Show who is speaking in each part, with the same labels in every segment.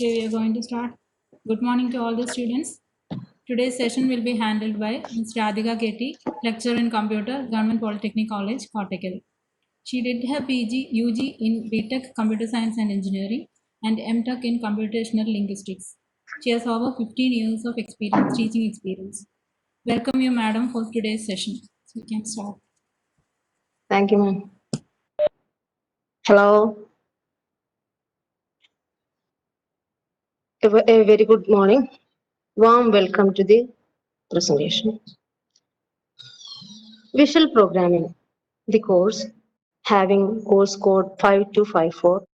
Speaker 1: Okay, we are going to start. Good morning to all the students. Today's session will be handled by Ms. Radhika Ketty, lecturer in computer, Government Polytechnic College, Kottakkal. She did her PG, UG in BTech Computer Science and Engineering and MTech in Computational Linguistics. She has over 15 years of experience, teaching experience. Welcome you, madam, for today's session. So we can start.
Speaker 2: Thank you, ma'am. Hello. A very good morning. Warm welcome to the presentation. Visual programming, the course having course code 5254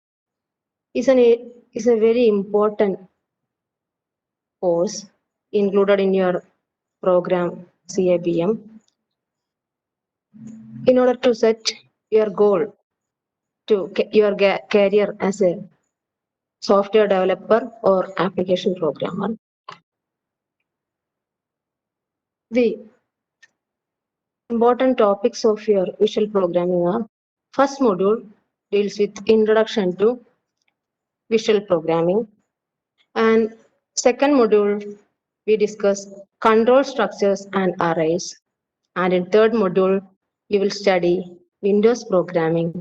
Speaker 2: is a very important course included in your program CABM in order to set your goal to your career as a software developer or application programmer. The important topics of your visual programming are: first module deals with introduction to visual programming, and second module we discuss control structures and arrays, and in third module you will study Windows programming,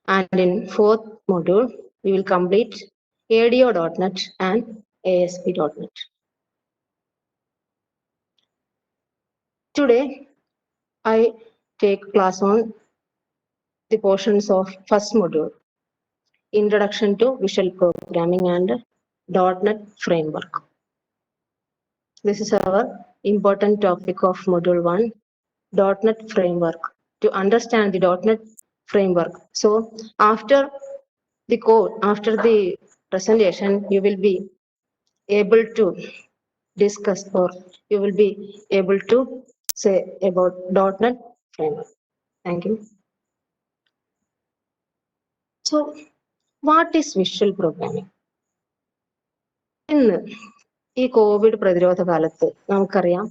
Speaker 2: and in fourth module we will complete ADO.NET and ASP.NET. Today I take class on the portions of first module, Introduction to Visual Programming and .NET Framework. This is our important topic of Module 1, .NET Framework. To understand the .NET Framework, so after the code, after the presentation, you will be able to discuss, or you will be able to say about .NET Framework. Thank you. So, what is visual programming? ഇന്ന് ഈ Covid പ്രതിരോധ കാലത്ത് നമുക്കറിയാം,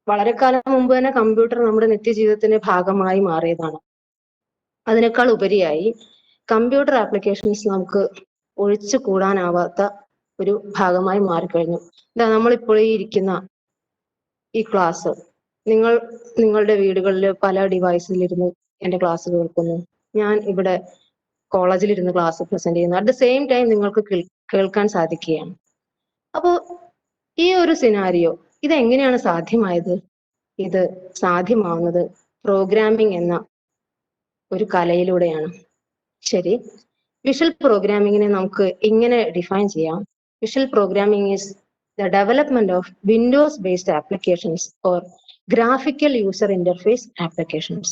Speaker 2: വളരെ കാലം മുമ്പ് തന്നെ computer നമ്മുടെ നിത്യജീവിതത്തിന്റെ ഭാഗമായി മാറിയതാണ്. അതിനേക്കാൾ ഉപരിയായി കമ്പ്യൂട്ടർ ആപ്ലിക്കേഷൻസ് നമുക്ക് ഒഴിച്ചു കൂടാനാവാത്ത ഒരു ഭാഗമായി മാറിക്കഴിഞ്ഞു. നമ്മളിപ്പോൾ ഈ ഇരിക്കുന്ന ഈ ക്ലാസ് നിങ്ങളുടെ വീടുകളിൽ പല ഡിവൈസിലിരുന്ന് എന്റെ ക്ലാസ് കേൾക്കുന്നു. ഞാൻ ഇവിടെ കോളേജിലിരുന്ന് ക്ലാസ് പ്രസന്റ് ചെയ്യുന്നു. അറ്റ് ദ സെയിം ടൈം നിങ്ങൾക്ക് കേൾക്കാൻ സാധിക്കുകയാണ്. അപ്പോൾ ഈ ഒരു സിനാരിയോ ഇതെങ്ങനെയാണ് സാധ്യമായത്? ഇത് സാധ്യമാവുന്നത് പ്രോഗ്രാമിംഗ് എന്ന ഒരു കലയിലൂടെയാണ്. ശരി, വിഷ്വൽ പ്രോഗ്രാമിങ്ങിനെ നമുക്ക് ഇങ്ങനെ ഡിഫൈൻ ചെയ്യാം. Visual programming is the development of Windows-based applications or graphical user interface applications.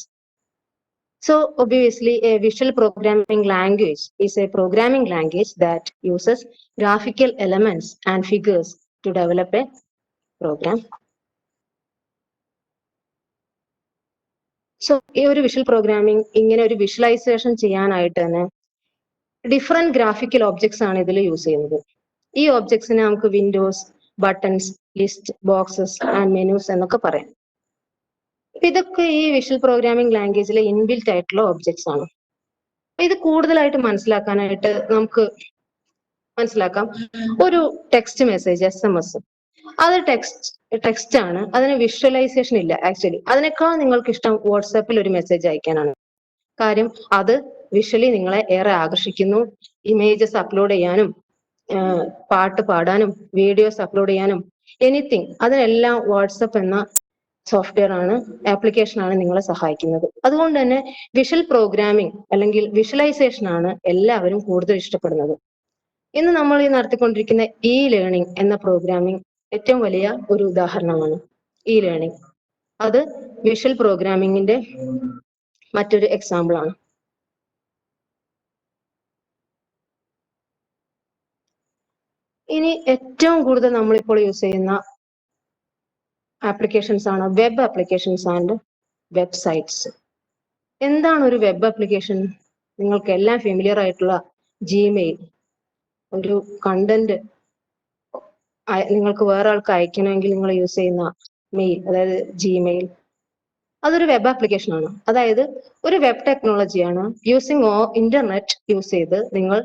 Speaker 2: So obviously a visual programming language is a programming language that uses graphical elements and figures to develop a program. So ഈ ഒരു visual programming ഇങ്ങനെ ഒരു visualisation ചെയ്യാനായിട്ട് തന്നെ different graphical objects ആണ് ഇതിൽ use ചെയ്യുന്നത്. ഈ ഒബ്ജക്ട്സിനെ നമുക്ക് Windows, buttons, list, boxes and menus എന്നൊക്കെ പറയാം. ഇതൊക്കെ ഈ വിഷ്വൽ പ്രോഗ്രാമിംഗ് ലാംഗ്വേജിലെ ഇൻബിൽറ്റ് ആയിട്ടുള്ള ഒബ്ജക്ട്സ് ആണ്. ഇത് കൂടുതലായിട്ട് മനസ്സിലാക്കാനായിട്ട് നമുക്ക് മനസ്സിലാക്കാം. ഒരു ടെക്സ്റ്റ് മെസ്സേജ് SMS, അത് ടെക്സ്റ്റ് ആണ്, അതിന് വിഷ്വലൈസേഷൻ ഇല്ല. ആക്ച്വലി അതിനേക്കാൾ നിങ്ങൾക്ക് ഇഷ്ടം വാട്സാപ്പിൽ ഒരു മെസ്സേജ് അയക്കാനാണ്. കാര്യം അത് വിഷ്വലി നിങ്ങളെ ഏറെ ആകർഷിക്കുന്നു. ഇമേജസ് അപ്ലോഡ് ചെയ്യാനും പാട്ട് പാടാനും വീഡിയോസ് അപ്ലോഡ് ചെയ്യാനും എനിത്തിങ്, അതിനെല്ലാം വാട്സപ്പ് എന്ന സോഫ്റ്റ്വെയർ ആണ്, ആപ്ലിക്കേഷൻ ആണ് നിങ്ങളെ സഹായിക്കുന്നത്. അതുകൊണ്ട് തന്നെ വിഷ്വൽ പ്രോഗ്രാമിംഗ് അല്ലെങ്കിൽ വിഷ്വലൈസേഷൻ ആണ് എല്ലാവരും കൂടുതൽ ഇഷ്ടപ്പെടുന്നത്. ഇന്ന് നമ്മൾ ഈ നടത്തിക്കൊണ്ടിരിക്കുന്ന ഇ ലേണിംഗ് എന്ന പ്രോഗ്രാമിംഗ് ഏറ്റവും വലിയ ഒരു ഉദാഹരണമാണ്. ഇ ലേണിംഗ് അത് വിഷ്വൽ പ്രോഗ്രാമിംഗിന്റെ മറ്റൊരു എക്സാമ്പിൾ ആണ്. ഇനി ഏറ്റവും കൂടുതൽ നമ്മളിപ്പോൾ യൂസ് ചെയ്യുന്ന ആപ്ലിക്കേഷൻസ് ആണ് വെബ് ആപ്ലിക്കേഷൻസ് ആൻഡ് വെബ്സൈറ്റ്സ്. എന്താണ് ഒരു വെബ് ആപ്ലിക്കേഷൻ? നിങ്ങൾക്ക് എല്ലാം ഫെമിലിയർ ആയിട്ടുള്ള ജിമെയിൽ, ഒരു കണ്ടന്റ് നിങ്ങൾക്ക് വേറെ ആൾക്ക് അയക്കണമെങ്കിൽ നിങ്ങൾ യൂസ് ചെയ്യുന്ന മെയിൽ, അതായത് ജിമെയിൽ, അതൊരു വെബ് ആപ്ലിക്കേഷൻ ആണ്. അതായത് ഒരു വെബ് ടെക്നോളജിയാണ്. യൂസിങ് ഇന്റർനെറ്റ് യൂസ് ചെയ്ത് നിങ്ങൾ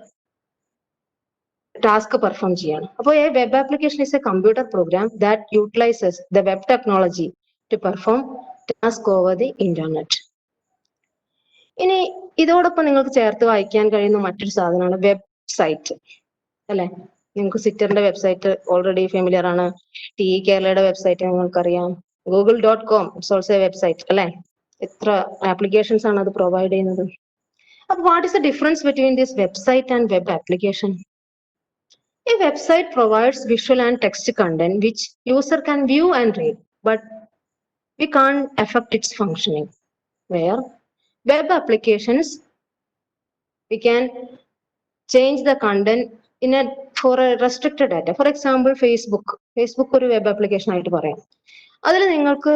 Speaker 2: ടാസ്ക് പെർഫോം ചെയ്യാണ്. അപ്പോൾ a web application is a computer program that utilises the web technology to perform task over the internet. ഇനി ഇതോടൊപ്പം നിങ്ങൾക്ക് ചേർത്ത് വായിക്കാൻ കഴിയുന്ന മറ്റൊരു സാധനമാണ് വെബ്സൈറ്റ്, അല്ലെ? നിങ്ങൾക്ക് സിറ്ററിന്റെ വെബ്സൈറ്റ് ഓൾറെഡി ഫെമിലിയർ ആണ്. ടി കേരളയുടെ വെബ്സൈറ്റ് നിങ്ങൾക്കറിയാം. google.com it's also A website, അല്ലെ? എത്ര ആപ്ലിക്കേഷൻസ് ആണ് അത് പ്രൊവൈഡ് ചെയ്യുന്നത്. അപ്പൊ what is the difference between this website and web application? A website provides visual and text content which user can view and read, but we can't affect its functioning. Where web applications, we can change the content in a for a restricted data. For example, Facebook ഒരു web application ആയിട്ട് പറയാം. അതിൽ നിങ്ങൾക്ക്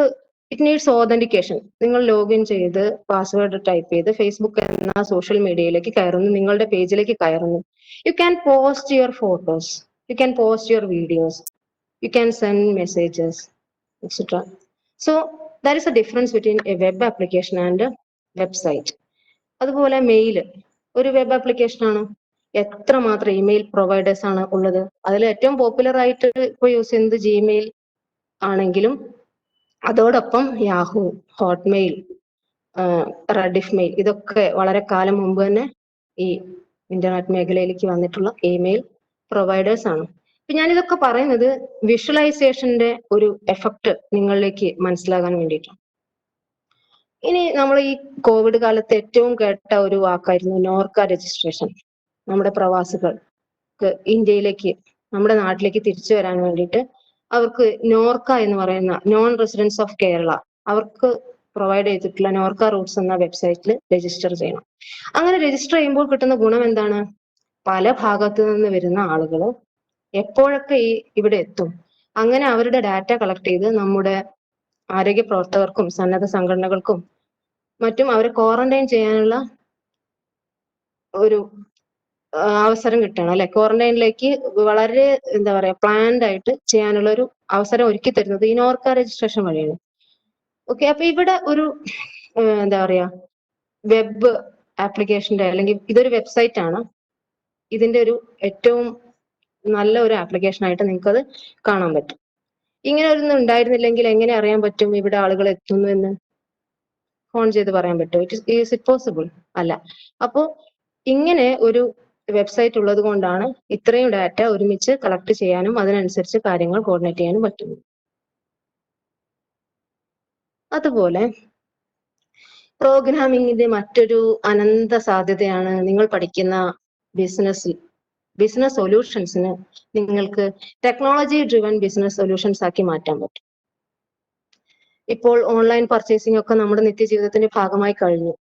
Speaker 2: it needs authentication. നിങ്ങൾ login ചെയ്ത് password type ചെയ്ത് Facebook എന്ന social മീഡിയയിലേക്ക് കയറുന്നു, നിങ്ങളുടെ പേജിലേക്ക് കയറുന്നു. You can post your photos, you can post your videos, you can send messages, etc. So there is a difference between a web application and a website. അതുപോലെ mail ഒരു web application ആണ്. എത്രമാത്രം email providers ആണ് ഉള്ളത്. അതിൽ ഏറ്റവും popular ആയിട്ട് ഇപ്പൊ യൂസ് ചെയ്യുന്നത് ജിമെയിൽ ആണെങ്കിലും അതോടൊപ്പം യാഹൂ, ഹോട്ട്മെയിൽ, റെഡിഫ് മെയിൽ, ഇതൊക്കെ വളരെ കാലം മുമ്പ് തന്നെ ഈ ഇന്റർനെറ്റ് മേഖലയിലേക്ക് വന്നിട്ടുള്ള ഇമെയിൽ പ്രൊവൈഡേഴ്സ് ആണ്. അപ്പൊ ഞാനിതൊക്കെ പറയുന്നത് വിഷ്വലൈസേഷന്റെ ഒരു എഫക്ട് നിങ്ങളിലേക്ക് മനസ്സിലാകാൻ വേണ്ടിയിട്ടാണ്. ഇനി നമ്മൾ ഈ കോവിഡ് കാലത്ത് ഏറ്റവും കേട്ട ഒരു വാക്കായിരുന്നു നോർക്ക രജിസ്ട്രേഷൻ. നമ്മുടെ പ്രവാസികൾക്ക് ഇന്ത്യയിലേക്ക്, നമ്മുടെ നാട്ടിലേക്ക് തിരിച്ചു വരാൻ വേണ്ടിയിട്ട് അവർക്ക് നോർക്ക എന്ന് പറയുന്ന നോൺ റെസിഡൻസ് ഓഫ് കേരള, അവർക്ക് പ്രൊവൈഡ് ചെയ്തിട്ടുള്ള നോർക്ക റൂട്ട്സ് എന്ന വെബ്സൈറ്റിൽ രജിസ്റ്റർ ചെയ്യണം. അങ്ങനെ രജിസ്റ്റർ ചെയ്യുമ്പോൾ കിട്ടുന്ന ഗുണം എന്താണ്? പല ഭാഗത്തു നിന്ന് വരുന്ന ആളുകൾ എപ്പോഴൊക്കെ ഇവിടെ എത്തും, അങ്ങനെ അവരുടെ ഡാറ്റ കളക്ട് ചെയ്ത് നമ്മുടെ ആരോഗ്യ പ്രവർത്തകർക്കും സന്നദ്ധ സംഘടനകൾക്കും മറ്റും അവരെ ക്വാറന്റൈൻ ചെയ്യാനുള്ള ഒരു അവസരം കിട്ടണം, അല്ലെ? ക്വാറന്റൈനിലേക്ക് വളരെ എന്താ പറയാ പ്ലാൻഡ് ആയിട്ട് ചെയ്യാനുള്ള ഒരു അവസരം ഒരുക്കി തരുന്നത് ഈ നോർക്ക രജിസ്ട്രേഷൻ വഴിയാണ്. ഓക്കെ, അപ്പൊ ഇവിടെ ഒരു എന്താ പറയാ വെബ് ആപ്ലിക്കേഷന്റെ, അല്ലെങ്കിൽ ഇതൊരു വെബ്സൈറ്റ് ആണ്, ഇതിന്റെ ഒരു ഏറ്റവും നല്ല ഒരു ആപ്ലിക്കേഷൻ ആയിട്ട് നിങ്ങൾക്ക് അത് കാണാൻ പറ്റും. ഇങ്ങനെ ഒന്നും ഉണ്ടായിരുന്നില്ലെങ്കിൽ എങ്ങനെ അറിയാൻ പറ്റും ഇവിടെ ആളുകൾ എത്തുന്നു എന്ന്? ഫോൺ ചെയ്ത് പറയാൻ പറ്റുമോ? Is it possible? അല്ല. അപ്പോ ഇങ്ങനെ ഒരു വെബ്സൈറ്റ് ഉള്ളത് കൊണ്ടാണ് ഇത്രയും ഡാറ്റ ഒരുമിച്ച് കളക്ട് ചെയ്യാനും അതിനനുസരിച്ച് കാര്യങ്ങൾ കോർഡിനേറ്റ് ചെയ്യാനും പറ്റുന്നത്. അതുപോലെ പ്രോഗ്രാമിങ്ങിന്റെ മറ്റൊരു അനന്ത സാധ്യതയാണ് നിങ്ങൾ പഠിക്കുന്ന ബിസിനസ് സൊല്യൂഷൻസിന് നിങ്ങൾക്ക് ടെക്നോളജി ഡ്രിവൺ ബിസിനസ് സൊല്യൂഷൻസ് ആക്കി മാറ്റാൻ പറ്റും. ഇപ്പോൾ ഓൺലൈൻ പർച്ചേസിംഗ് ഒക്കെ നമ്മുടെ നിത്യജീവിതത്തിന്റെ ഭാഗമായി കഴിഞ്ഞു.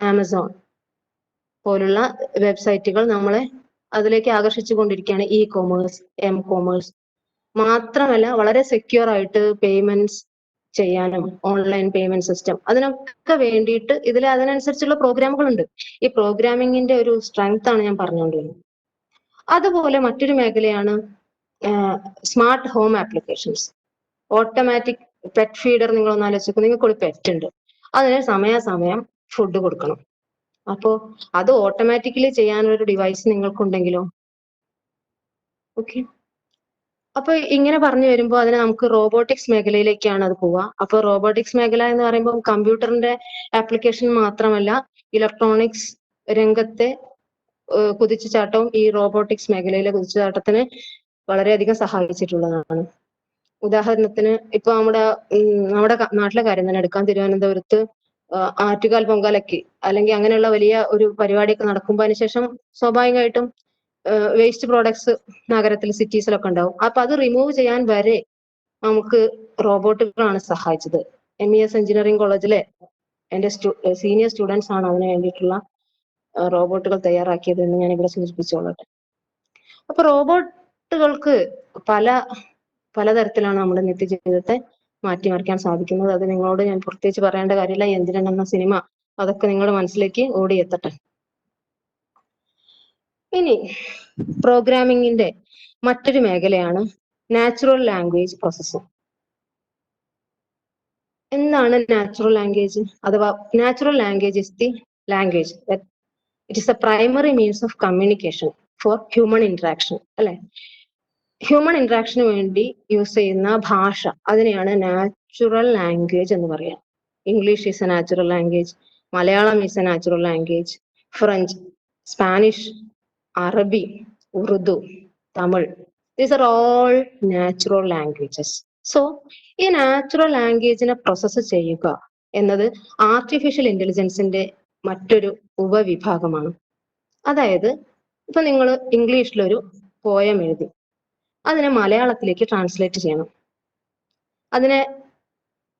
Speaker 2: ആമസോൺ പോലുള്ള വെബ്സൈറ്റുകൾ നമ്മളെ അതിലേക്ക് ആകർഷിച്ചു കൊണ്ടിരിക്കുകയാണ്. ഇ കോമേഴ്സ്, എം കോമേഴ്സ് മാത്രമല്ല വളരെ സെക്യൂർ ആയിട്ട് പേയ്മെന്റ്സ് ചെയ്യാനും ഓൺലൈൻ പേയ്മെന്റ് സിസ്റ്റം, അതിനൊക്കെ വേണ്ടിയിട്ട് ഇതിൽ അതിനനുസരിച്ചുള്ള പ്രോഗ്രാമുകൾ ഉണ്ട്. ഈ പ്രോഗ്രാമിങ്ങിന്റെ ഒരു സ്ട്രെങ്ത് ആണ് ഞാൻ പറഞ്ഞുകൊണ്ടിരുന്നത്. അതുപോലെ മറ്റൊരു മേഖലയാണ് smart home applications. Automatic pet feeder നിങ്ങളൊന്ന് ആലോചിക്കും. നിങ്ങൾക്കൊരു പെറ്റ് ഉണ്ട്, അതിന് സമയാസമയം ഫുഡ് കൊടുക്കണം. അപ്പോ അത് ഓട്ടോമാറ്റിക്കലി ചെയ്യാനൊരു ഡിവൈസ് നിങ്ങൾക്കുണ്ടെങ്കിലോ? ഓക്കെ, അപ്പൊ ഇങ്ങനെ പറഞ്ഞു വരുമ്പോൾ അതിന് നമുക്ക് റോബോട്ടിക്സ് മേഖലയിലേക്കാണ് അത് പോവുക. അപ്പൊ റോബോട്ടിക്സ് മേഖല എന്ന് പറയുമ്പോൾ കമ്പ്യൂട്ടറിന്റെ ആപ്ലിക്കേഷൻ മാത്രമല്ല, ഇലക്ട്രോണിക്സ് രംഗത്തെ കുതിച്ചുചാട്ടവും ഈ റോബോട്ടിക്സ് മേഖലയിലെ കുതിച്ചുചാട്ടത്തിന് വളരെയധികം സഹായിച്ചിട്ടുള്ളതാണ്. ഉദാഹരണത്തിന് ഇപ്പൊ നമ്മുടെ നാട്ടിലെ കാര്യം തന്നെ എടുക്കാം. തിരുവനന്തപുരത്ത് ആറ്റുകാൽ പൊങ്കാലയ്ക്ക് അല്ലെങ്കിൽ അങ്ങനെയുള്ള വലിയ ഒരു പരിപാടിയൊക്കെ നടക്കുമ്പോൾ അതിനുശേഷം സ്വാഭാവികമായിട്ടും വേസ്റ്റ് പ്രോഡക്ട്സ് നഗരത്തിൽ, സിറ്റീസിലൊക്കെ ഉണ്ടാവും. അപ്പൊ അത് റിമൂവ് ചെയ്യാൻ വരെ നമുക്ക് റോബോട്ടുകളാണ് സഹായിച്ചത്. MES എഞ്ചിനീയറിംഗ് കോളേജിലെ എന്റെ സീനിയർ സ്റ്റുഡൻസ് ആണ് അതിന് വേണ്ടിയിട്ടുള്ള റോബോട്ടുകൾ തയ്യാറാക്കിയത് എന്ന് ഞാൻ ഇവിടെ സൂചിപ്പിച്ചോളട്ടെ. അപ്പൊ റോബോട്ടുകൾക്ക് പലതരത്തിലാണ് നമ്മുടെ നിത്യജീവിതത്തെ മാറ്റിമറിക്കാൻ സാധിക്കുന്നത്. അത് നിങ്ങളോട് ഞാൻ പ്രത്യേകിച്ച് പറയേണ്ട കാര്യമില്ല. യന്ത്രൻ എന്ന സിനിമ അതൊക്കെ നിങ്ങളുടെ മനസ്സിലേക്ക് ഓടിയെത്തട്ടെ. ഇനി പ്രോഗ്രാമിങ്ങിന്റെ മറ്റൊരു മേഖലയാണ് നാച്ചുറൽ ലാംഗ്വേജ് പ്രോസസ്സിംഗ്. എന്താണ് നാച്ചുറൽ ലാംഗ്വേജ്? അഥവാ natural language is the language it is a primary means of communication for human interaction അല്ലെ. ഹ്യൂമൻ ഇന്ററാക്ഷന് വേണ്ടി യൂസ് ചെയ്യുന്ന ഭാഷ അതിനെയാണ് നാച്ചുറൽ ലാംഗ്വേജ് എന്ന് പറയാം. English is a natural language, Malayalam is a natural language, French, Spanish, അറബി, Urdu, Tamil, these are all natural languages. So ഈ നാച്ചുറൽ ലാംഗ്വേജിനെ പ്രോസസ്സ് ചെയ്യുക എന്നത് ആർട്ടിഫിഷ്യൽ ഇന്റലിജൻസിന്റെ മറ്റൊരു ഉപവിഭാഗമാണ്. അതായത് ഇപ്പൊ നിങ്ങൾ ഇംഗ്ലീഷിലൊരു പോയം എഴുതി, അതിനെ മലയാളത്തിലേക്ക് ട്രാൻസ്ലേറ്റ് ചെയ്യണം. അതിനെ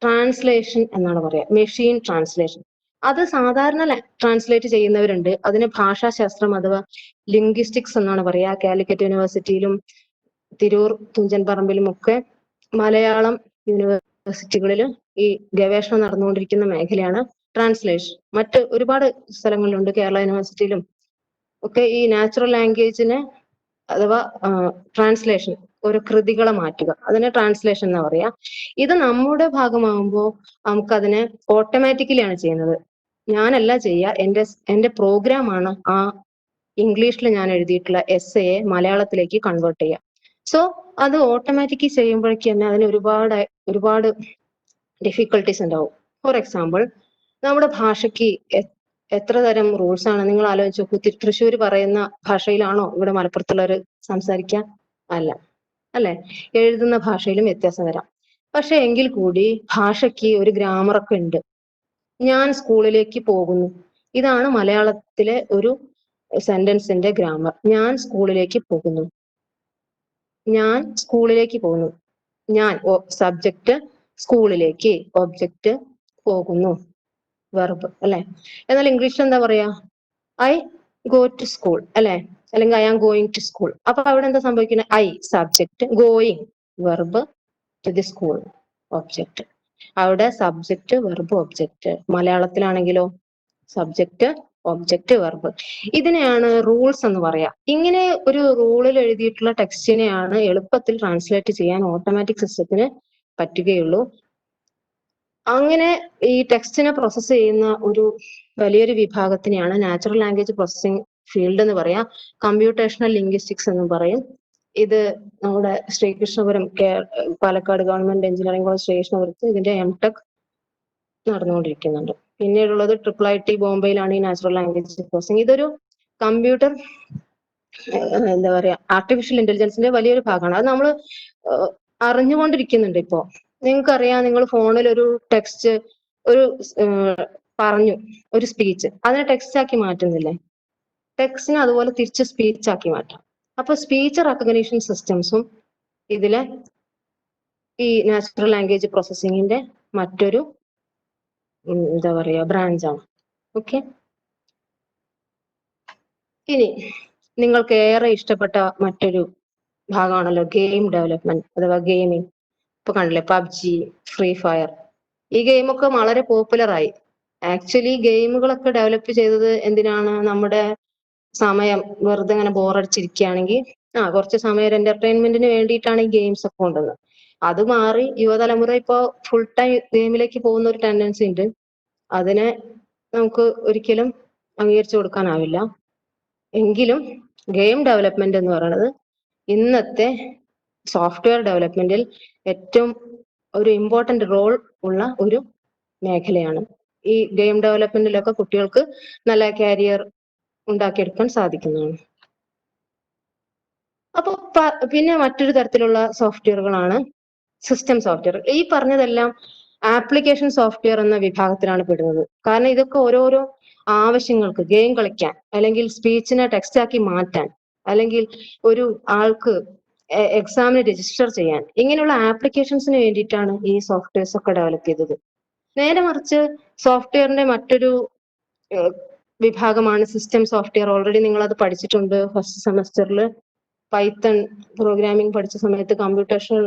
Speaker 2: ട്രാൻസ്ലേഷൻ എന്നാണ് പറയാ, മെഷീൻ ട്രാൻസ്ലേഷൻ. അത് സാധാരണ ട്രാൻസ്ലേറ്റ് ചെയ്യുന്നവരുണ്ട്, അതിന് ഭാഷാശാസ്ത്രം അഥവാ ലിംഗ്വിസ്റ്റിക്സ് എന്നാണ് പറയാ. കാലിക്കറ്റ് യൂണിവേഴ്സിറ്റിയിലും തിരൂർ തുഞ്ചൻ പറമ്പിലും ഒക്കെ മലയാളം യൂണിവേഴ്സിറ്റികളിൽ ഈ ഗവേഷണം നടന്നുകൊണ്ടിരിക്കുന്ന മേഖലയാണ് ട്രാൻസ്ലേഷൻ. മറ്റ് ഒരുപാട് സ്ഥലങ്ങളിലുണ്ട്, കേരള യൂണിവേഴ്സിറ്റിയിലും ഒക്കെ ഈ നാച്ചുറൽ ലാംഗ്വേജിനെ അഥവാ ട്രാൻസ്ലേഷൻ, ഒരു കൃതികളെ മാറ്റുക, അതിനെ ട്രാൻസ്ലേഷൻ എന്നാ പറയാ. ഇത് നമ്മുടെ ഭാഗമാകുമ്പോൾ നമുക്കതിനെ ഓട്ടോമാറ്റിക്കലിയാണ് ചെയ്യുന്നത്. ഞാനല്ല ചെയ്യുക, എന്റെ പ്രോഗ്രാമാണ് ആ ഇംഗ്ലീഷിൽ ഞാൻ എഴുതിയിട്ടുള്ള എസ്സയെ മലയാളത്തിലേക്ക് കൺവേർട്ട് ചെയ്യുക. സോ അത് ഓട്ടോമാറ്റിക്കലി ചെയ്യുമ്പോഴേക്ക് തന്നെ അതിന് ഒരുപാട് ഡിഫിക്കൽട്ടീസ് ഉണ്ടാവും. ഫോർ എക്സാമ്പിൾ, നമ്മുടെ ഭാഷയ്ക്ക് എത്ര തരം റൂൾസ് ആണ് നിങ്ങൾ ആലോചിച്ച് നോക്കൂ. തൃശ്ശൂർ പറയുന്ന ഭാഷയിലാണോ ഇവിടെ മലപ്പുറത്തുള്ളവർ സംസാരിക്കുക? അല്ല, അല്ലെ? എഴുതുന്ന ഭാഷയിലും വ്യത്യാസം വരാം. പക്ഷെ എങ്കിൽ കൂടി ഭാഷയ്ക്ക് ഒരു ഗ്രാമർ ഒക്കെ ഉണ്ട്. ഞാൻ സ്കൂളിലേക്ക് പോകുന്നു, ഇതാണ് മലയാളത്തിലെ ഒരു സെന്റൻസിന്റെ ഗ്രാമർ. ഞാൻ സ്കൂളിലേക്ക് പോകുന്നു, ഞാൻ സ്കൂളിലേക്ക് പോകുന്നു, ഞാൻ സബ്ജക്റ്റ്, സ്കൂളിലേക്ക് ഒബ്ജക്റ്റ്, പോകുന്നു വെർബ് അല്ലെ. എന്നാൽ ഇംഗ്ലീഷിൽ എന്താ പറയാ? ഐ ഗോ ടു സ്കൂൾ അല്ലെ, അല്ലെങ്കിൽ I am going to school. അപ്പൊ അവിടെ എന്താ സംഭവിക്കുന്നത്? I subject, going verb, to the school object. അവിടെ സബ്ജക്റ്റ് വെർബ് ഒബ്ജക്റ്റ്. മലയാളത്തിലാണെങ്കിലോ സബ്ജക്റ്റ് ഒബ്ജക്റ്റ് വെർബ്. ഇതിനെയാണ് റൂൾസ് എന്ന് പറയാ. ഇങ്ങനെ ഒരു റൂളിൽ എഴുതിയിട്ടുള്ള ടെക്സ്റ്റിനെയാണ് എളുപ്പത്തിൽ ട്രാൻസ്ലേറ്റ് ചെയ്യാൻ ഓട്ടോമാറ്റിക് സിസ്റ്റത്തിന് പറ്റുകയുള്ളൂ. അങ്ങനെ ഈ ടെക്സ്റ്റിനെ പ്രോസസ്സ് ചെയ്യുന്ന ഒരു വലിയൊരു വിഭാഗത്തിനെയാണ് നാച്ചുറൽ ലാംഗ്വേജ് പ്രോസസ്സിംഗ് ഫീൽഡ് എന്ന് പറയാം. കമ്പ്യൂട്ടേഷണൽ ലിംഗ്വിസ്റ്റിക്സ് എന്ന് പറയും. ഇത് നമ്മുടെ Sreekrishnapuram Palakkad government engineering college ശ്രീകൃഷ്ണപുരത്ത് ഇതിന്റെ എംടെക് നടന്നുകൊണ്ടിരിക്കുന്നുണ്ട്. പിന്നീടുള്ളത് IIT ബോംബെയിലാണ് ഈ നാച്ചുറൽ ലാംഗ്വേജ് പ്രോസസ്സിംഗ്. ഇതൊരു കമ്പ്യൂട്ടർ എന്താ പറയാ, ആർട്ടിഫിഷ്യൽ ഇന്റലിജൻസിന്റെ വലിയൊരു ഭാഗമാണ്. അത് നമ്മൾ അറിഞ്ഞുകൊണ്ടിരിക്കുന്നുണ്ട് ഇപ്പോ. നിങ്ങൾക്കറിയാം, നിങ്ങൾ ഫോണിൽ ഒരു ടെക്സ്റ്റ് ഒരു പറഞ്ഞു, ഒരു സ്പീച്ച്, അതിനെ ടെക്സ്റ്റ് ആക്കി മാറ്റുന്നില്ലേ? ടെക്സ്റ്റിനെ അതുപോലെ തിരിച്ച് സ്പീച്ച് ആക്കി മാറ്റാം. അപ്പൊ സ്പീച്ച് റെക്കഗ്നീഷൻ സിസ്റ്റംസും ഇതിലെ ഈ നാച്ചുറൽ ലാംഗ്വേജ് പ്രോസസ്സിങ്ങിന്റെ മറ്റൊരു എന്താ പറയാ ബ്രാഞ്ചാണ്. ഓക്കെ, ഇനി നിങ്ങൾക്ക് ഏറെ ഇഷ്ടപ്പെട്ട മറ്റൊരു ഭാഗമാണല്ലോ ഗെയിം ഡെവലപ്മെന്റ് അഥവാ ഗെയിമിംഗ്. ഇപ്പൊ കണ്ടില്ലേ, പബ്ജി, ഫ്രീ ഫയർ, ഈ ഗെയിമൊക്കെ വളരെ പോപ്പുലർ ആയി. ആക്ച്വലി ഗെയിമുകളൊക്കെ ഡെവലപ്പ് ചെയ്തത് എന്തിനാണ്? നമ്മുടെ സമയം വെറുതെ ഇങ്ങനെ ബോറടിച്ചിരിക്കുകയാണെങ്കിൽ കുറച്ച് സമയം എന്റർടൈൻമെന്റിന് വേണ്ടിയിട്ടാണ് ഈ ഗെയിംസ് ഒക്കെ കൊണ്ടുവന്നത്. അത് മാറി യുവതലമുറ ഇപ്പോ ഫുൾ ടൈം ഗെയിമിലേക്ക് പോകുന്ന ഒരു ടെൻഡൻസി ഉണ്ട്. അതിനെ നമുക്ക് ഒരിക്കലും അംഗീകരിച്ചു കൊടുക്കാനാവില്ല. എങ്കിലും ഗെയിം ഡെവലപ്മെന്റ് എന്ന് പറയുന്നത് ഇന്നത്തെ സോഫ്റ്റ്വെയർ ഡെവലപ്മെന്റിൽ ഏറ്റവും ഒരു ഇമ്പോർട്ടന്റ് റോൾ ഉള്ള ഒരു മേഖലയാണ്. ഈ ഗെയിം ഡെവലപ്മെന്റിലൊക്കെ കുട്ടികൾക്ക് നല്ല കരിയർ ഉണ്ടാക്കിയെടുക്കാൻ സാധിക്കുന്നതാണ്. അപ്പൊ പിന്നെ മറ്റൊരു തരത്തിലുള്ള സോഫ്റ്റ്വെയറുകളാണ് സിസ്റ്റം സോഫ്റ്റ്വെയർ. ഈ പറഞ്ഞതെല്ലാം ആപ്ലിക്കേഷൻ സോഫ്റ്റ്വെയർ എന്ന വിഭാഗത്തിലാണ് പെടുന്നത്. കാരണം ഇതൊക്കെ ഓരോരോ ആവശ്യങ്ങൾക്ക്, ഗെയിം കളിക്കാൻ, അല്ലെങ്കിൽ സ്പീച്ചിനെ ടെക്സ്റ്റ് ആക്കി മാറ്റാൻ, അല്ലെങ്കിൽ ഒരു ആൾക്ക് എക്സാമിന് രജിസ്റ്റർ ചെയ്യാൻ, ഇങ്ങനെയുള്ള ആപ്ലിക്കേഷൻസിന് വേണ്ടിയിട്ടാണ് ഈ സോഫ്റ്റ്വെയർസ് ഒക്കെ ഡെവലപ്പ് ചെയ്തത്. നേരെ മറിച്ച് സോഫ്റ്റ്വെയറിന്റെ മറ്റൊരു വിഭാഗമാണ് സിസ്റ്റം സോഫ്റ്റ്വെയർ. ഓൾറെഡി നിങ്ങൾ അത് പഠിച്ചിട്ടുണ്ട് ഫസ്റ്റ് സെമസ്റ്ററിൽ. പൈത്തൺ പ്രോഗ്രാമിംഗ് പഠിച്ച സമയത്ത് കമ്പ്യൂട്ടേഷണൽ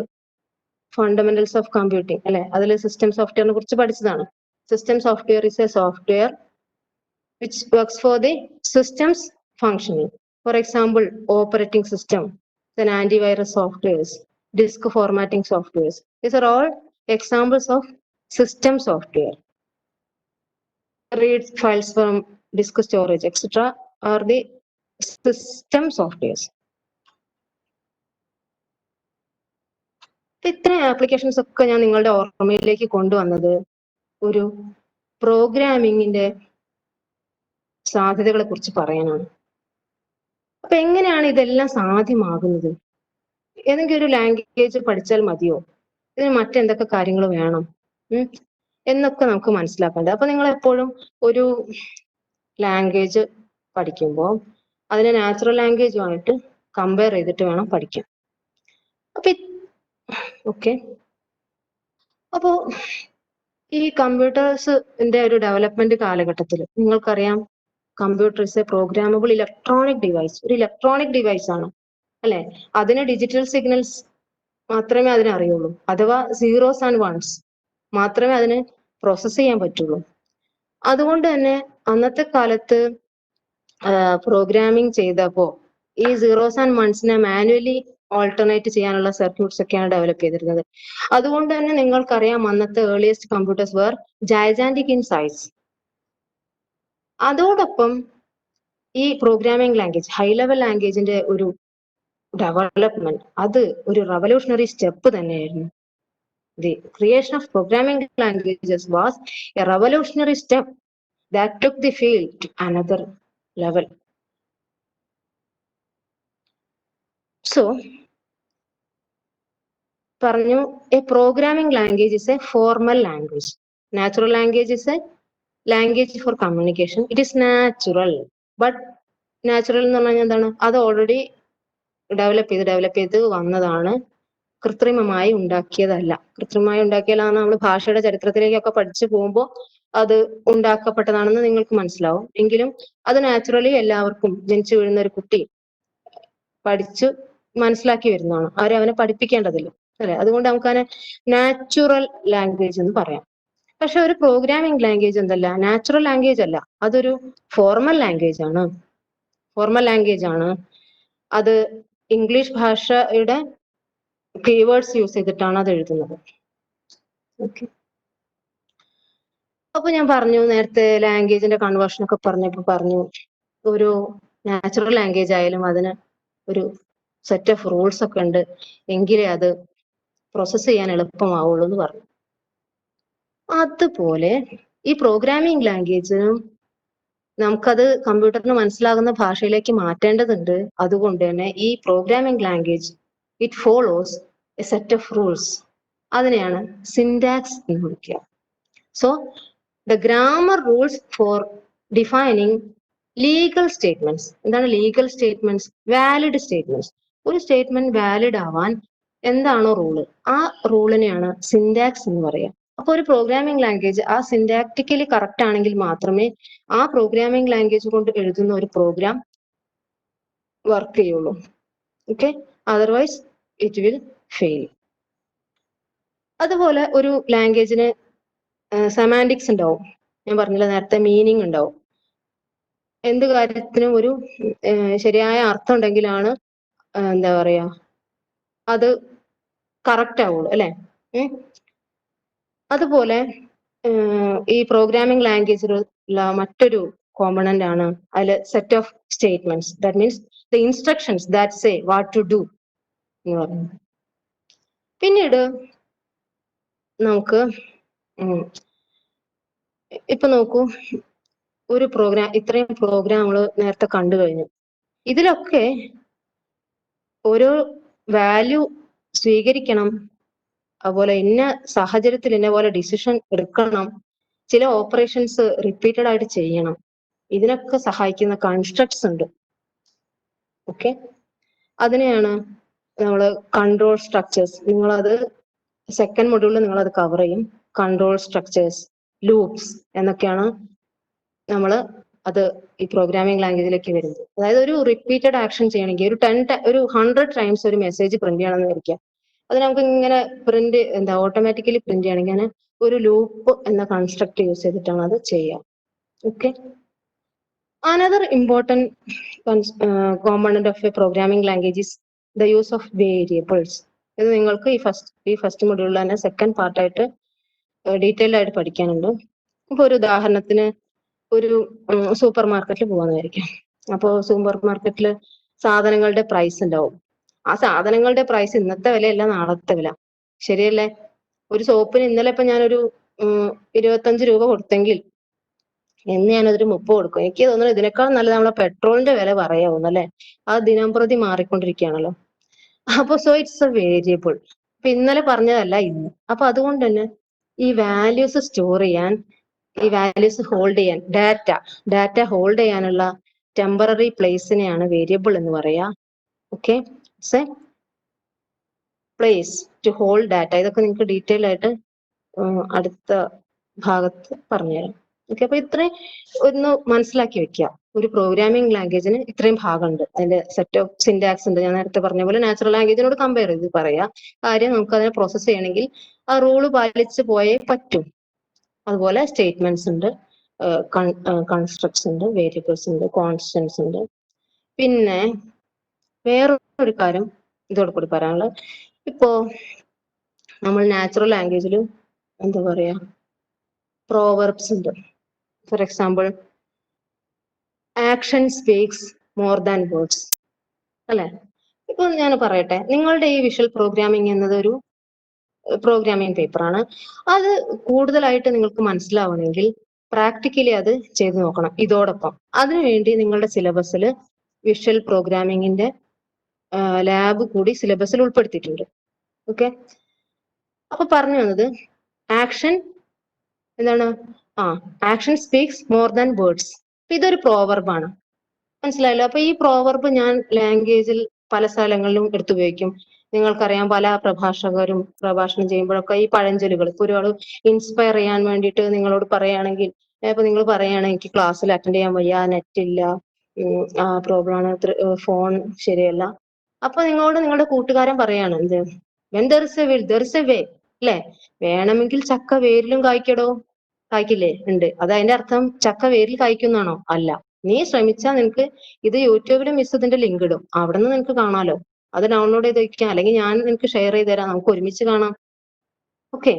Speaker 2: ഫണ്ടമെന്റൽസ് ഓഫ് കമ്പ്യൂട്ടിംഗ് അല്ലെ, അതിൽ സിസ്റ്റം സോഫ്റ്റ്വെയറിനെ കുറിച്ച് പഠിച്ചതാണ്. System software is A software which works for the system's functioning. For example, operating system, then antivirus softwares, disk formatting softwares. These are all examples of system software. Read files from disk storage, etc. are the system softwares. ഇത്രയും applications ഒക്കെ ഞാൻ നിങ്ങളുടെ ഓർമ്മയിലേക്ക് കൊണ്ടുവന്നത് ഒരു പ്രോഗ്രാമിങ്ങിന്റെ സാധ്യതകളെ കുറിച്ച് പറയാനാണ്. അപ്പൊ എങ്ങനെയാണ് ഇതെല്ലാം സാധ്യമാകുന്നത്? ഏതെങ്കിലും ഒരു ലാംഗ്വേജ് പഠിച്ചാൽ മതിയോ? ഇതിന് മറ്റെന്തൊക്കെ കാര്യങ്ങൾ വേണം എന്നൊക്കെ നമുക്ക് മനസ്സിലാക്കേണ്ടത്. അപ്പൊ നിങ്ങൾ എപ്പോഴും ഒരു ലാംഗ്വേജ് പഠിക്കുമ്പോൾ അതിനെ നാച്ചുറൽ ലാംഗ്വേജുമായിട്ട് കമ്പയർ ചെയ്തിട്ട് വേണം പഠിക്കാൻ. അപ്പൊ ഓക്കെ, അപ്പോ ഈ കമ്പ്യൂട്ടേഴ്സിന്റെ ഒരു ഡെവലപ്മെന്റ് കാലഘട്ടത്തിൽ നിങ്ങൾക്കറിയാം, computer is A programmable electronic device. ഒരു ഇലക്ട്രോണിക് ഡിവൈസ് ആണ് അല്ലെ? അതിന് ഡിജിറ്റൽ സിഗ്നൽസ് മാത്രമേ അതിന് അറിയുള്ളൂ, അഥവാ സീറോസ് ആൻഡ് വൺസ് മാത്രമേ അതിന് പ്രോസസ് ചെയ്യാൻ പറ്റുള്ളൂ. അതുകൊണ്ട് തന്നെ അന്നത്തെ കാലത്ത് പ്രോഗ്രാമിംഗ് ചെയ്തപ്പോ ഈ സീറോസ് ആൻഡ് വൺസിനെ മാനുവലി ഓൾട്ടർനേറ്റ് ചെയ്യാനുള്ള സർക്യൂട്ട്സ് ഒക്കെയാണ് ഡെവലപ്പ് ചെയ്തിരുന്നത്. അതുകൊണ്ട് തന്നെ നിങ്ങൾക്കറിയാം, അന്നത്തെ earliest computers were gigantic in size. അതോടൊപ്പം ഈ പ്രോഗ്രാമിംഗ് ലാംഗ്വേജ്, ഹൈ ലെവൽ ലാംഗ്വേജിന്റെ ഒരു ഡെവലപ്മെന്റ്, അത് ഒരു റവല്യൂഷണറി സ്റ്റെപ്പ് തന്നെയായിരുന്നു. The creation of programming languages was a revolutionary step that took the field to another level. So, പറഞ്ഞു, a programming language is a formal language. Natural language is a language for communication. It is natural. But natural എന്ന് പറഞ്ഞാൽ എന്താണ്? അത് already develop ചെയ്ത് വന്നതാണ്, കൃത്രിമമായി ഉണ്ടാക്കിയതല്ല. കൃത്രിമമായി ഉണ്ടാക്കിയതാണ് നമ്മൾ ഭാഷയുടെ ചരിത്രത്തിലേക്കൊക്കെ പഠിച്ചു പോകുമ്പോൾ അത് ഉണ്ടാക്കപ്പെട്ടതാണെന്ന് നിങ്ങൾക്ക് മനസ്സിലാവും. എങ്കിലും അത് നാച്ചുറലി എല്ലാവർക്കും, ജനിച്ചു വീഴുന്ന ഒരു കുട്ടി പഠിച്ചു മനസ്സിലാക്കി വരുന്നതാണ്. അവനെ പഠിപ്പിക്കേണ്ടതില്ല അല്ലെ? അതുകൊണ്ട് നമുക്കതിനെ നാച്ചുറൽ ലാംഗ്വേജ് എന്ന് പറയാം. പക്ഷെ ഒരു പ്രോഗ്രാമിംഗ് ലാംഗ്വേജ് എന്തല്ല, നാച്ചുറൽ ലാംഗ്വേജ് അല്ല, അതൊരു ഫോർമൽ ലാംഗ്വേജ് ആണ്. അത് ഇംഗ്ലീഷ് ഭാഷയുടെ കീവേഡ്സ് യൂസ് ചെയ്തിട്ടാണ് അത് എഴുതുന്നത്. ഓക്കെ, അപ്പൊ ഞാൻ പറഞ്ഞു നേരത്തെ ലാംഗ്വേജിന്റെ കൺവേർഷൻ ഒക്കെ പറഞ്ഞു, ഒരു നാച്ചുറൽ ലാംഗ്വേജ് ആയാലും അതിന് ഒരു സെറ്റ് ഓഫ് റൂൾസ് ഒക്കെ ഉണ്ട്, എങ്കിലേ അത് പ്രോസസ് ചെയ്യാൻ എളുപ്പമാവുള്ളൂ എന്ന് പറഞ്ഞു. അതുപോലെ ഈ പ്രോഗ്രാമിംഗ് ലാംഗ്വേജിനും നമുക്കത് കമ്പ്യൂട്ടറിന് മനസ്സിലാകുന്ന ഭാഷയിലേക്ക് മാറ്റേണ്ടതുണ്ട്. അതുകൊണ്ട് തന്നെ ഈ programming language it follows A set of rules. അതിനെയാണ് സിൻടാക്സ് എന്ന് വിളിക്കുക. So the grammar rules for defining legal statements. എന്താണ് ലീഗൽ സ്റ്റേറ്റ്മെന്റ്സ്? Valid statements. ഒരു സ്റ്റേറ്റ്മെന്റ് വാലിഡ് ആവാൻ എന്താണോ റൂള്, ആ റൂളിനെയാണ് സിൻടാക്സ് എന്ന് പറയുക. അപ്പൊ ഒരു പ്രോഗ്രാമിംഗ് ലാംഗ്വേജ് ആ സിൻടാക്ടിക്കലി കറക്റ്റ് ആണെങ്കിൽ മാത്രമേ ആ പ്രോഗ്രാമിംഗ് ലാംഗ്വേജ് കൊണ്ട് എഴുതുന്ന ഒരു പ്രോഗ്രാം വർക്ക് ചെയ്യുള്ളൂ. Okay, otherwise it will fail. അതുപോലെ ഒരു ലാംഗ്വേജിന് സെമാൻറ്റിക്സ് ഉണ്ടാവും. ഞാൻ പറഞ്ഞില്ല നേരത്തെ, മീനിങ് ഉണ്ടാവും. എന്ത് കാര്യത്തിനും ഒരു ശരിയായ അർത്ഥം ഉണ്ടെങ്കിലാണ് എന്താ പറയാ അത് കറക്റ്റ് ആവുള്ളൂ അല്ലെ? അതുപോലെ ഈ പ്രോഗ്രാമിംഗ് ലാംഗ്വേജിലുള്ള മറ്റൊരു കോമ്പണന്റ് ആണ് അതിൽ set of statements. That means the instructions that say what to do എന്ന് പറയുന്നത്. പിന്നീട് നമുക്ക് ഇപ്പൊ നോക്കൂ, ഒരു പ്രോഗ്രാം, ഇത്രയും പ്രോഗ്രാമുകൾ നേരത്തെ കണ്ടു കഴിഞ്ഞു. ഇതിലൊക്കെ ഓരോ വാല്യൂ സ്വീകരിക്കണം, അതുപോലെ ഇന്ന സാഹചര്യത്തിൽ ഇന്ന പോലെ ഡിസിഷൻ എടുക്കണം, ചില ഓപ്പറേഷൻസ് റിപ്പീറ്റഡ് ആയിട്ട് ചെയ്യണം. ഇതിനൊക്കെ സഹായിക്കുന്ന കൺസ്ട്രക്ട്സ് ഉണ്ട്. ഓക്കെ, അതിനെയാണ് നമ്മൾ കൺട്രോൾ സ്ട്രക്ചേഴ്സ്. നിങ്ങളത് സെക്കൻഡ് മൊഡ്യൂളിൽ നിങ്ങളത് കവർ ചെയ്യും. കൺട്രോൾ സ്ട്രക്ചേഴ്സ്, ലൂപ്സ് എന്നൊക്കെയാണ് നമ്മൾ അത് ഈ പ്രോഗ്രാമിംഗ് ലാംഗ്വേജിലേക്ക് വരുന്നത്. അതായത് ഒരു റിപ്പീറ്റഡ് ആക്ഷൻ ചെയ്യണമെങ്കിൽ ഒരു 100 ടൈംസ് ഒരു മെസ്സേജ് പ്രിന്റ് ചെയ്യണമെന്ന് വിചാരിക്കുക. അത് നമുക്ക് ഇങ്ങനെ ഓട്ടോമാറ്റിക്കലി പ്രിന്റ് ചെയ്യണമെങ്കിൽ ഒരു ലൂപ്പ് എന്ന കൺസ്ട്രക്ട് യൂസ് ചെയ്തിട്ടാണ് അത് ചെയ്യുക. Okay, another important component of A programming language is the use of variables. ഇത് നിങ്ങൾക്ക് ഈ ഫസ്റ്റ് മൊഡ്യൂളിൽ തന്നെ സെക്കൻഡ് പാർട്ടായിട്ട് ഡീറ്റെയിൽഡ് ആയിട്ട് പഠിക്കാനുണ്ട്. ഇപ്പൊ ഒരു ഉദാഹരണത്തിന്, ഒരു സൂപ്പർ മാർക്കറ്റിൽ പോകാന്ന് വിചാരിക്കാം. അപ്പോ സൂപ്പർ മാർക്കറ്റിൽ സാധനങ്ങളുടെ പ്രൈസ് ഉണ്ടാവും. ആ സാധനങ്ങളുടെ പ്രൈസ് ഇന്നത്തെ വിലയല്ല നാളത്തെ വില, ശരിയല്ലേ? ഒരു സോപ്പിന് ഇന്നലെ ഇപ്പൊ ഞാനൊരു 25 രൂപ കൊടുത്തെങ്കിൽ എന്ന് ഞാനതൊരു 30 കൊടുക്കും. എനിക്ക് തോന്നുന്നു ഇതിനേക്കാൾ നല്ലത് നമ്മളെ പെട്രോളിന്റെ വില പറയാവുന്നു അല്ലെ? അത് ദിനം പ്രതി മാറിക്കൊണ്ടിരിക്കുകയാണല്ലോ. അപ്പൊ സോ ഇറ്റ്സ് എ വേരിയബിൾ. അപ്പൊ ഇന്നലെ പറഞ്ഞതല്ല ഇന്ന്. അപ്പൊ അതുകൊണ്ട് തന്നെ ഈ വാല്യൂസ് സ്റ്റോർ ചെയ്യാൻ, ഈ വാല്യൂസ് ഹോൾഡ് ചെയ്യാൻ, ഡാറ്റ ഹോൾഡ് ചെയ്യാനുള്ള ടെമ്പററി പ്ലേസിനെയാണ് വേരിയബിൾ എന്ന് പറയാ. Okay, it's a place to hold data. ഇതൊക്കെ നിങ്ങൾക്ക് ഡീറ്റെയിൽ ആയിട്ട് അടുത്ത ഭാഗത്ത് പറഞ്ഞുതരാം. ഓക്കെ, അപ്പൊ ഇത്രയും ഒന്ന് മനസ്സിലാക്കി വെക്കുക. ഒരു പ്രോഗ്രാമിംഗ് ലാംഗ്വേജിന് ഇത്രയും ഭാഗമുണ്ട്. അതിന്റെ സെറ്റ് ഓഫ് സിന്റാക്സ് ഉണ്ട്. ഞാൻ നേരത്തെ പറഞ്ഞ പോലെ നാച്ചുറൽ ലാംഗ്വേജിനോട് കമ്പയർ ചെയ്ത് പറയാം. കാര്യം നമുക്ക് അതിനെ പ്രോസസ്സ് ചെയ്യണമെങ്കിൽ ആ റൂള് പാലിച്ച് പോയേ പറ്റും. അതുപോലെ സ്റ്റേറ്റ്മെന്റ്സ് ഉണ്ട്, കൺസ്ട്രക്ട്സ് ഉണ്ട്, വേരിയബിൾസ് ഉണ്ട്, കോൺസ്റ്റന്റ്സ് ഉണ്ട്. പിന്നെ വേറൊരു കാര്യം ഇതോടെ കൂടി പറയാനുള്ളത്, ഇപ്പോ നമ്മൾ നാച്ചുറൽ ലാംഗ്വേജിൽ എന്താ പറയാ, പ്രോവർബ്സ് ഉണ്ട്. For example, action speaks more than words അല്ലെ? ഇപ്പൊ ഞാൻ പറയട്ടെ, നിങ്ങളുടെ ഈ വിഷ്വൽ പ്രോഗ്രാമിംഗ് എന്നത് ഒരു പ്രോഗ്രാമിംഗ് പേപ്പറാണ്. അത് കൂടുതലായിട്ട് നിങ്ങൾക്ക് മനസ്സിലാവണമെങ്കിൽ പ്രാക്ടിക്കലി അത് ചെയ്ത് നോക്കണം ഇതോടൊപ്പം. അതിനുവേണ്ടി നിങ്ങളുടെ സിലബസിൽ വിഷ്വൽ പ്രോഗ്രാമിംഗിന്റെ ലാബ് കൂടി സിലബസിൽ ഉൾപ്പെടുത്തിയിട്ടുണ്ട്. ഓക്കെ, അപ്പൊ പറഞ്ഞു വന്നത് ആക്ഷൻ എന്താണ്, action speaks more than words. ഇതൊരു പ്രോവർബാണ്, മനസ്സിലായല്ലോ? അപ്പൊ ഈ പ്രോവർബ് ഞാൻ ലാംഗ്വേജിൽ പല സ്ഥലങ്ങളിലും എടുത്തുപയോഗിക്കും. നിങ്ങൾക്കറിയാം, പല പ്രഭാഷകരും പ്രഭാഷണം ചെയ്യുമ്പോഴൊക്കെ ഈ പഴഞ്ചൊല്ലുകൾ, ഇപ്പൊ ഒരാൾ ഇൻസ്പയർ ചെയ്യാൻ വേണ്ടിയിട്ട് നിങ്ങളോട് പറയുകയാണെങ്കിൽ, ഇപ്പൊ നിങ്ങൾ പറയുകയാണെങ്കിൽ എനിക്ക് ക്ലാസ്സിൽ അറ്റൻഡ് ചെയ്യാൻ വയ്യ, നെറ്റ് ഇല്ല, ആ പ്രോബ്ലം ആണ്, ഫോൺ ശരിയല്ല. അപ്പൊ നിങ്ങളോട് നിങ്ങളുടെ കൂട്ടുകാരൻ പറയാണ് എന്ത്, when there is A will there is a way, അല്ലെ? വേണമെങ്കിൽ ചക്ക വേരിലും കായ്ക്കടോ, കായ്ക്കില്ലേ? ഉണ്ട്. അത് അതിന്റെ അർത്ഥം ചക്ക വേരിൽ കായ്ക്കുന്നാണോ? അല്ല. നീ ശ്രമിച്ചാൽ നിനക്ക് ഇത് യൂട്യൂബിൽ മിസ് ഇതിന്റെ ലിങ്ക് ഇടും, അവിടെ നിന്ന് നിനക്ക് കാണാലോ. അത് ഡൗൺലോഡ് ചെയ്ത് വെക്കാം, അല്ലെങ്കിൽ ഞാൻ നിനക്ക് ഷെയർ ചെയ്ത് തരാം, നമുക്ക് ഒരുമിച്ച് കാണാം. ഓക്കെ,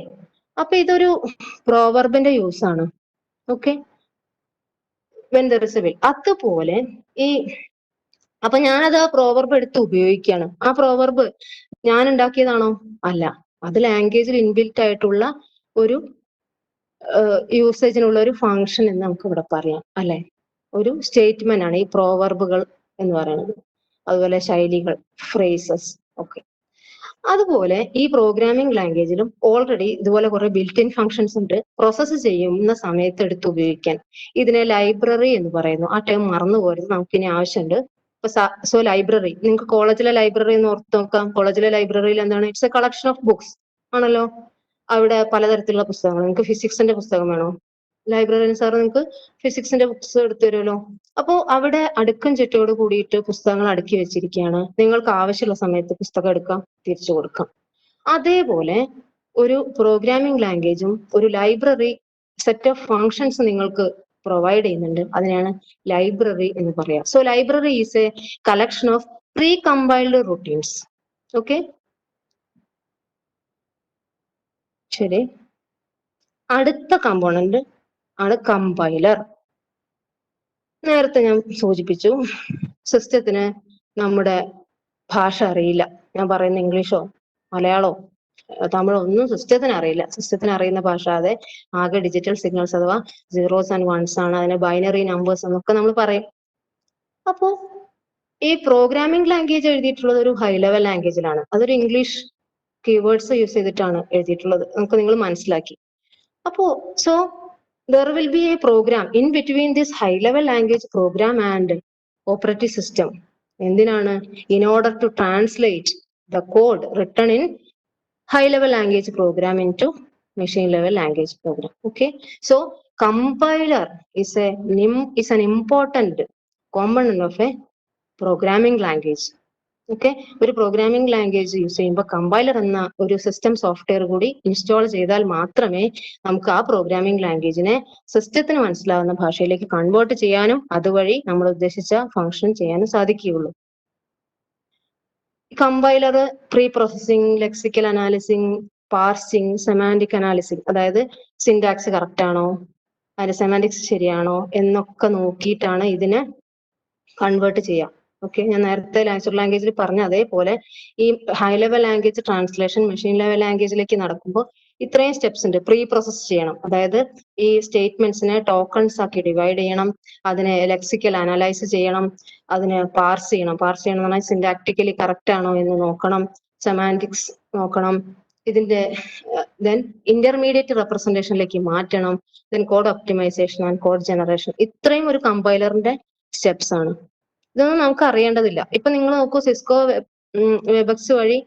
Speaker 2: അപ്പൊ ഇതൊരു പ്രോവർബിന്റെ യൂസ് ആണ്. Okay, when there is A will. അതുപോലെ ഈ അപ്പൊ ഞാനത് ആ പ്രോവർബ് എടുത്ത് ഉപയോഗിക്കുകയാണ്. ആ പ്രോവർബ് ഞാൻ ഉണ്ടാക്കിയതാണോ? അല്ല, അത് ലാംഗ്വേജിൽ ഇൻബിൽറ്റ് ആയിട്ടുള്ള ഒരു യൂസേജിനുള്ള ഒരു ഫങ്ഷൻ എന്ന് നമുക്ക് ഇവിടെ പറയാം, അല്ലെ? ഒരു സ്റ്റേറ്റ്മെന്റ് ആണ് ഈ പ്രോവർബുകൾ എന്ന് പറയുന്നത്. അതുപോലെ ശൈലികൾ, ഫ്രേസസ് ഒക്കെ. അതുപോലെ ഈ പ്രോഗ്രാമിംഗ് ലാംഗ്വേജിലും ഓൾറെഡി ഇതുപോലെ കുറെ ബിൽറ്റ് ഇൻ ഫങ്ഷൻസ് ഉണ്ട്, പ്രോസസ്സ് ചെയ്യുന്ന സമയത്ത് എടുത്ത് ഉപയോഗിക്കാൻ. ഇതിനെ ലൈബ്രറി എന്ന് പറയുന്നു. ആ ടേം മറന്നു പോരുത്, നമുക്ക് ഇനി ആവശ്യമുണ്ട്. സോ ലൈബ്രറി, നിങ്ങൾക്ക് കോളേജിലെ ലൈബ്രറി എന്ന് ഓർത്ത് നോക്കാം. കോളേജിലെ ലൈബ്രറിയിൽ എന്താണ്? It's A collection of books ആണല്ലോ. അവിടെ പലതരത്തിലുള്ള പുസ്തകങ്ങൾ. നിങ്ങൾക്ക് ഫിസിക്സിന്റെ പുസ്തകം വേണോ? ലൈബ്രറിയൻ സാർ നിങ്ങൾക്ക് ഫിസിക്സിന്റെ ബുക്സ് എടുത്തു തരുമല്ലോ. അപ്പോ അവിടെ അടുക്കും ചിട്ടയോട് കൂടിയിട്ട് പുസ്തകങ്ങൾ അടുക്കി വെച്ചിരിക്കുകയാണ്. നിങ്ങൾക്ക് ആവശ്യമുള്ള സമയത്ത് പുസ്തകം എടുക്കാം, തിരിച്ചു കൊടുക്കാം. അതേപോലെ ഒരു പ്രോഗ്രാമിംഗ് ലാംഗ്വേജും ഒരു ലൈബ്രറി സെറ്റ് ഓഫ് ഫങ്ഷൻസ് നിങ്ങൾക്ക് പ്രൊവൈഡ് ചെയ്യുന്നുണ്ട്. അതിനാണ് ലൈബ്രറി എന്ന് പറയാം. So library is A collection of pre compiled routines. Okay, ശരി. അടുത്ത കമ്പോണന്റ് ആണ് കമ്പൈലർ. നേരത്തെ ഞാൻ സൂചിപ്പിച്ചു, സിസ്റ്റത്തിന് നമ്മുടെ ഭാഷ അറിയില്ല. ഞാൻ പറയുന്ന ഇംഗ്ലീഷോ മലയാളോ തമിഴോ ഒന്നും സിസ്റ്റത്തിന് അറിയില്ല. സിസ്റ്റത്തിന് അറിയുന്ന ഭാഷ അതെ ആകെ ഡിജിറ്റൽ സിഗ്നൽസ് അഥവാ സീറോസ് ആൻഡ് വൺസ് ആണ്. അതിനെ ബൈനറി നമ്പേഴ്സ് എന്നൊക്കെ നമ്മൾ പറയും. അപ്പോ ഈ പ്രോഗ്രാമിംഗ് ലാംഗ്വേജ് എഴുതിയിട്ടുള്ളത് ഒരു ഹൈ ലെവൽ ലാംഗ്വേജിലാണ്. അതൊരു ഇംഗ്ലീഷ് കീവേഡ്സ് യൂസ് ചെയ്തിട്ടാണ് എഴുതിയിട്ടുള്ളത്. നമുക്ക് നിങ്ങൾ മനസ്സിലാക്കി. അപ്പോ so there will be a program in between this high level language program and operating system. എന്തിനാണ്? in order to translate the code written in high level language program into machine level language program. Okay, so compiler is an important component of a programming language. Okay, ഒരു programming language use ചെയ്യുമ്പോൾ compiler എന്ന ഒരു system software കൂടി install ചെയ്താൽ മാത്രമേ നമുക്ക് ആ programming ലാംഗ്വേജിനെ സിസ്റ്റത്തിന് മനസ്സിലാവുന്ന ഭാഷയിലേക്ക് കൺവേർട്ട് ചെയ്യാനും അതുവഴി നമ്മൾ ഉദ്ദേശിച്ച ഫംഗ്ഷൻ ചെയ്യാനും സാധിക്കുകയുള്ളൂ. Compiler pre processing, lexical analysing, parsing, semantic analysing, അതായത് സിന്റാക്സ് കറക്റ്റ് ആണോ, അതിന്റെ സെമാൻറ്റിക്സ് ശരിയാണോ എന്നൊക്കെ നോക്കിയിട്ടാണ് ഇതിനെ കൺവേർട്ട് ചെയ്യാം. ഓക്കെ, ഞാൻ നേരത്തെ നാച്ചുറൽ ലാംഗ്വേജിൽ പറഞ്ഞ അതേപോലെ ഈ high level language translation machine level ലാംഗ്വേജിലേക്ക് നടക്കുമ്പോൾ ഇത്രയും സ്റ്റെപ്സ് ഉണ്ട്. പ്രീ പ്രോസസ് ചെയ്യണം, അതായത് ഈ സ്റ്റേറ്റ്മെന്റ്സിനെ ടോക്കൺസ് ആക്കി ഡിവൈഡ് ചെയ്യണം, അതിനെ ലെക്സിക്കൽ അനലൈസ് ചെയ്യണം, അതിനെ പാർസ് ചെയ്യണം. പാർസ് ചെയ്യണം എന്ന് പറഞ്ഞാൽ സിന്റാക്ടിക്കലി കറക്റ്റ് ആണോ എന്ന് നോക്കണം, സെമാൻറ്റിക്സ് നോക്കണം, ഇതിന്റെ ദെൻ ഇന്റർമീഡിയറ്റ് റെപ്രസെന്റേഷനിലേക്ക് മാറ്റണം, then code optimisation and code generation. ഇത്രയും ഒരു കമ്പൈലറിന്റെ സ്റ്റെപ്സ് ആണ്. ഇതൊന്നും നമുക്ക് അറിയേണ്ടതില്ല. ഇപ്പൊ നിങ്ങൾ നോക്കൂ, സിസ്കോ വെബക്സ് വഴി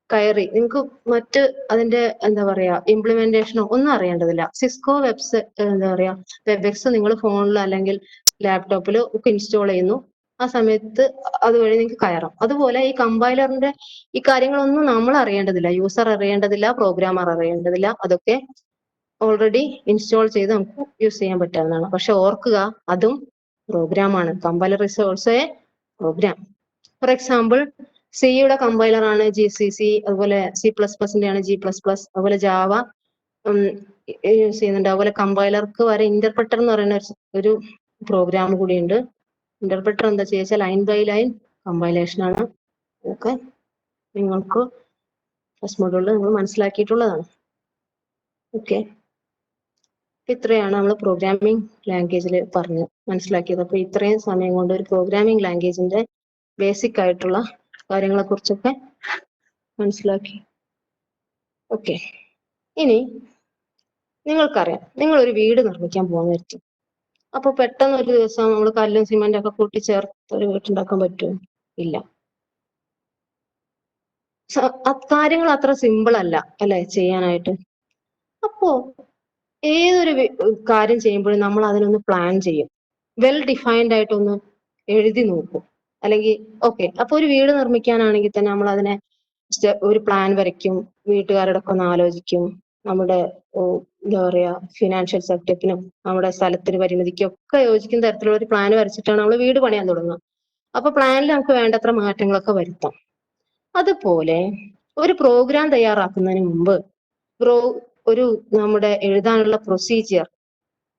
Speaker 2: കയറി നിങ്ങൾക്ക് മറ്റ് അതിന്റെ എന്താ പറയാ ഇംപ്ലിമെന്റേഷനോ ഒന്നും അറിയേണ്ടതില്ല. സിസ്കോ വെബ്സ് എന്താ പറയാ വെബക്സ് നിങ്ങൾ ഫോണിൽ അല്ലെങ്കിൽ ലാപ്ടോപ്പിൽ ഒക്കെ ഇൻസ്റ്റാൾ ചെയ്യുന്നു, ആ സമയത്ത് അതുവഴി നിങ്ങൾക്ക് കയറാം. അതുപോലെ ഈ കമ്പൈലറിന്റെ ഈ കാര്യങ്ങളൊന്നും നമ്മൾ അറിയേണ്ടതില്ല, യൂസർ അറിയേണ്ടതില്ല, പ്രോഗ്രാമർ അറിയേണ്ടതില്ല. അതൊക്കെ ഓൾറെഡി ഇൻസ്റ്റാൾ ചെയ്ത് നമുക്ക് യൂസ് ചെയ്യാൻ പറ്റാവുന്നതാണ്. പക്ഷെ ഓർക്കുക, അതും പ്രോഗ്രാമാണ്. Compiler is also a program. For example, സിയുടെ കമ്പൈലർ ആണ് GCC, അതുപോലെ C++ന്റെ ആണ് G++, അതുപോലെ ജാവ യൂസ് ചെയ്യുന്നുണ്ട്. അതുപോലെ കമ്പൈലർക്ക് വരെ ഇന്റർപ്രറ്റർ എന്ന് പറയുന്ന ഒരു പ്രോഗ്രാം കൂടിയുണ്ട്. ഇന്റർപ്രറ്റർ എന്താ ചെയ്യുക, ലൈൻ ബൈ ലൈൻ കമ്പൈലേഷൻ ആണ്. അതൊക്കെ നിങ്ങൾക്ക് ഫസ്റ്റ് മോഡ്യൂളിൽ നിങ്ങൾ മനസ്സിലാക്കിയിട്ടുള്ളതാണ്. ഓക്കെ, ഇത്രയാണ് നമ്മൾ പ്രോഗ്രാമിംഗ് ലാംഗ്വേജിൽ പറഞ്ഞ് മനസ്സിലാക്കിയത്. അപ്പൊ ഇത്രയും സമയം കൊണ്ട് ഒരു പ്രോഗ്രാമിംഗ് ലാംഗ്വേജിന്റെ ബേസിക് ആയിട്ടുള്ള കാര്യങ്ങളെ കുറിച്ചൊക്കെ മനസ്സിലാക്കി. ഓക്കെ, ഇനി നിങ്ങൾക്കറിയാം, നിങ്ങൾ ഒരു വീട് നിർമ്മിക്കാൻ പോകുന്നതായിരിക്കും. അപ്പൊ പെട്ടെന്ന് ഒരു ദിവസം നമ്മൾ കല്ലും സിമെന്റും ഒക്കെ കൂട്ടിച്ചേർത്ത് ഒരു വീട്ടുണ്ടാക്കാൻ പറ്റുമോ? ഇല്ല. കാര്യങ്ങൾ അത്ര സിമ്പിൾ അല്ല അല്ലെ ചെയ്യാനായിട്ട്. അപ്പോ ഏതൊരു കാര്യം ചെയ്യുമ്പോഴും നമ്മൾ അതിനൊന്ന് പ്ലാൻ ചെയ്യും, വെൽ ഡിഫൈൻഡ് ആയിട്ടൊന്ന് എഴുതി നോക്കും. അല്ലെങ്കിൽ ഓക്കെ, അപ്പൊ ഒരു വീട് നിർമ്മിക്കാനാണെങ്കിൽ തന്നെ നമ്മൾ അതിനെ ഒരു പ്ലാൻ വരയ്ക്കും, വീട്ടുകാരുടെ ഒക്കെ ഒന്ന് ആലോചിക്കും, നമ്മുടെ എന്താ പറയാ ഫിനാൻഷ്യൽ സെറ്റപ്പിനും നമ്മുടെ സ്ഥലത്തിന് പരിമിതിക്കും ഒക്കെ യോജിക്കുന്ന തരത്തിലുള്ള ഒരു പ്ലാൻ വരച്ചിട്ടാണ് നമ്മൾ വീട് പണിയാൻ തുടങ്ങുക. അപ്പൊ പ്ലാനിൽ നമുക്ക് വേണ്ടത്ര മാറ്റങ്ങളൊക്കെ വരുത്താം. അതുപോലെ ഒരു പ്രോഗ്രാം തയ്യാറാക്കുന്നതിന് മുമ്പ് ഒരു നമ്മുടെ എഴുതാനുള്ള പ്രൊസീജിയർ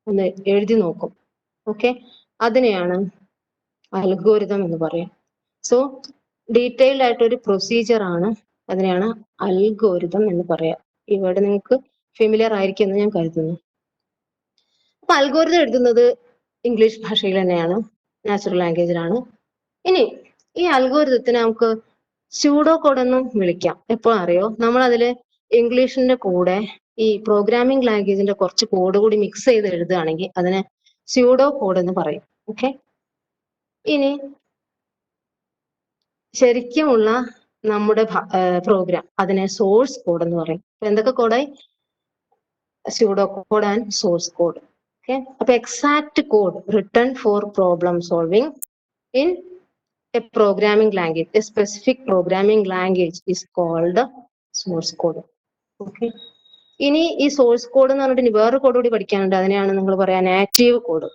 Speaker 2: ഒന്ന് എഴുതി നോക്കും. ഓക്കെ, അതിനെയാണ് അൽഗോരിതം എന്ന് പറയാം. സോ ഡീറ്റെയിൽഡ് ആയിട്ട് ഒരു പ്രൊസീജിയർ ആണ്, അതിനെയാണ് അൽഗോരിതം എന്ന് പറയാം. ഈ വേർഡ് നിങ്ങൾക്ക് ഫെമിലിയർ ആയിരിക്കും എന്ന് ഞാൻ കരുതുന്നു. അപ്പൊ അൽഗോരിതം എഴുതുന്നത് ഇംഗ്ലീഷ് ഭാഷയിൽ തന്നെയാണ്, നാച്ചുറൽ ലാംഗ്വേജിലാണ്. ഇനി ഈ അൽഗോരിതത്തിനെ നമുക്ക് സ്യൂഡോ കോഡ് എന്നും വിളിക്കാം. എപ്പോഴും അറിയോ, നമ്മൾ അതില് ഇംഗ്ലീഷിന്റെ കൂടെ ഈ പ്രോഗ്രാമിംഗ് ലാംഗ്വേജിന്റെ കുറച്ച് കോഡ് കൂടി മിക്സ് ചെയ്ത് എഴുതുകയാണെങ്കിൽ അതിനെ സ്യൂഡോ കോഡ് എന്ന് പറയും. ഓക്കെ, ഇനി ശരിക്കുമുള്ള നമ്മുടെ പ്രോഗ്രാം അതിനെ സോഴ്സ് കോഡ് എന്ന് പറയും. എന്തൊക്കെ കോഡായി? Pseudo code and source code. Okay, അപ്പൊ exact code written for problem solving in a programming language, a specific programming language is called source code. Okay, ഇനി ഈ സോഴ്സ് കോഡ് എന്ന് പറഞ്ഞിട്ട് വേറൊരു കോഡ് കൂടി പഠിക്കാനുണ്ട്, അതിനെയാണ് നിങ്ങൾ പറയാ നേറ്റീവ് കോഡ്.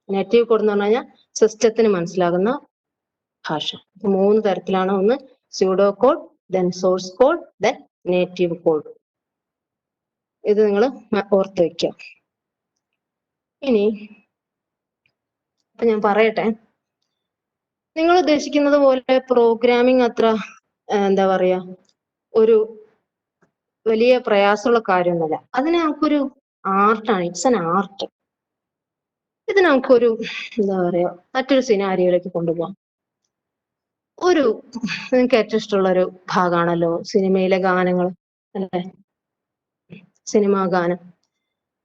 Speaker 2: നേറ്റീവ് കോഡ് എന്ന് പറഞ്ഞു കഴിഞ്ഞാൽ സിസ്റ്റത്തിന് മനസ്സിലാകുന്ന ഭാഷ. മൂന്ന് തരത്തിലാണ്, ഒന്ന് pseudo code, then source code, then native code. ഇത് നിങ്ങൾ ഓർത്ത് വെക്കുക. ഇനി ഇപ്പൊ ഞാൻ പറയട്ടെ, നിങ്ങൾ ഉദ്ദേശിക്കുന്നത് പോലെ പ്രോഗ്രാമിംഗ് അത്ര എന്താ പറയാ ഒരു വലിയ പ്രയാസമുള്ള കാര്യമൊന്നുമല്ല. അതിന് നമുക്കൊരു ആർട്ടാണ്, ഇറ്റ്സ് ആൻ ആർട്ട്. ഇത് നമുക്കൊരു എന്താ പറയാ മറ്റൊരു സിനാരിയോയിലേക്ക് കൊണ്ടുപോകാം. ഒരു നിങ്ങൾക്ക് ഏറ്റവും ഇഷ്ടമുള്ള ഒരു ഭാഗമാണല്ലോ സിനിമയിലെ ഗാനങ്ങൾ അല്ലെ, സിനിമാ ഗാനം.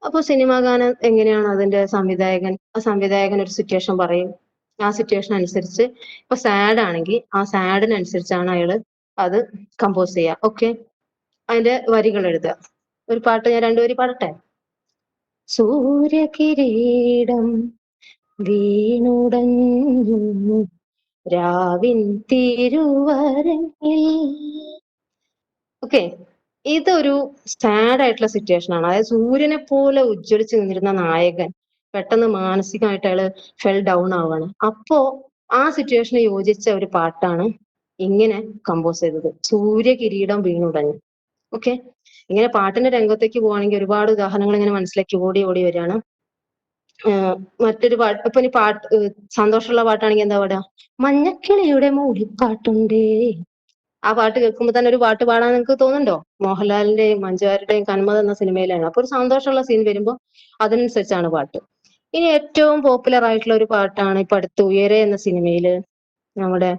Speaker 2: അപ്പൊ സിനിമാ ഗാനം എങ്ങനെയാണ് അതിന്റെ സംവിധായകൻ ഒരു സിറ്റുവേഷൻ പറയും, ആ സിറ്റുവേഷൻ അനുസരിച്ച് ഇപ്പൊ സാഡ് ആണെങ്കിൽ ആ സാഡിനനുസരിച്ചാണ് അയാള് അത് കമ്പോസ് ചെയ്യുക. ഓക്കെ, അതിന്റെ വരികൾ എഴുതുക. ഒരു പാട്ട് ഞാൻ രണ്ടുപേരി പാടട്ടെ. സൂര്യകിരീടം വീണുടഞ്ഞു രാവിൻ തിരുവരങ്ങിൽ. ഓക്കെ, ഇതൊരു സാഡ് ആയിട്ടുള്ള സിറ്റുവേഷൻ ആണ്. അതായത് സൂര്യനെ പോലെ ഉജ്ജ്വലിച്ച് നിന്നിരുന്ന നായകൻ പെട്ടെന്ന് മാനസികമായിട്ട് അയാള് ഫെൽ ഡൗൺ ആവുകയാണ്. അപ്പോ ആ സിറ്റുവേഷന് യോജിച്ച ഒരു പാട്ടാണ് ഇങ്ങനെ കമ്പോസ് ചെയ്തത്, സൂര്യകിരീടം വീണുടഞ്ഞു. ഓക്കെ, ഇങ്ങനെ പാട്ടിന്റെ രംഗത്തേക്ക് പോവാണെങ്കിൽ ഒരുപാട് ഉദാഹരണങ്ങൾ ഇങ്ങനെ മനസ്സിലേക്ക് ഓടി ഓടി വരികയാണ്. മറ്റൊരു പാട്ട്, ഇപ്പൊ ഇനി പാട്ട് സന്തോഷമുള്ള പാട്ടാണെങ്കിൽ എന്താ പാടുക? മഞ്ഞക്കിളിയുടെ മൂളിപ്പാട്ടുണ്ടേ. ആ പാട്ട് കേൾക്കുമ്പോൾ തന്നെ ഒരു പാട്ട് പാടാൻ നിങ്ങൾക്ക് തോന്നുന്നുണ്ടോ? മോഹൻലാലിന്റെയും മഞ്ജുവാരുടെയും കന്മത എന്ന സിനിമയിലാണ്. അപ്പൊ ഒരു സന്തോഷമുള്ള സീൻ വരുമ്പോൾ അതിനനുസരിച്ചാണ് പാട്ട്. ഇനി ഏറ്റവും പോപ്പുലർ ആയിട്ടുള്ള ഒരു പാട്ടാണ് ഇപ്പൊ അടുത്ത് ഉയരെ എന്ന സിനിമയില് നമ്മുടെ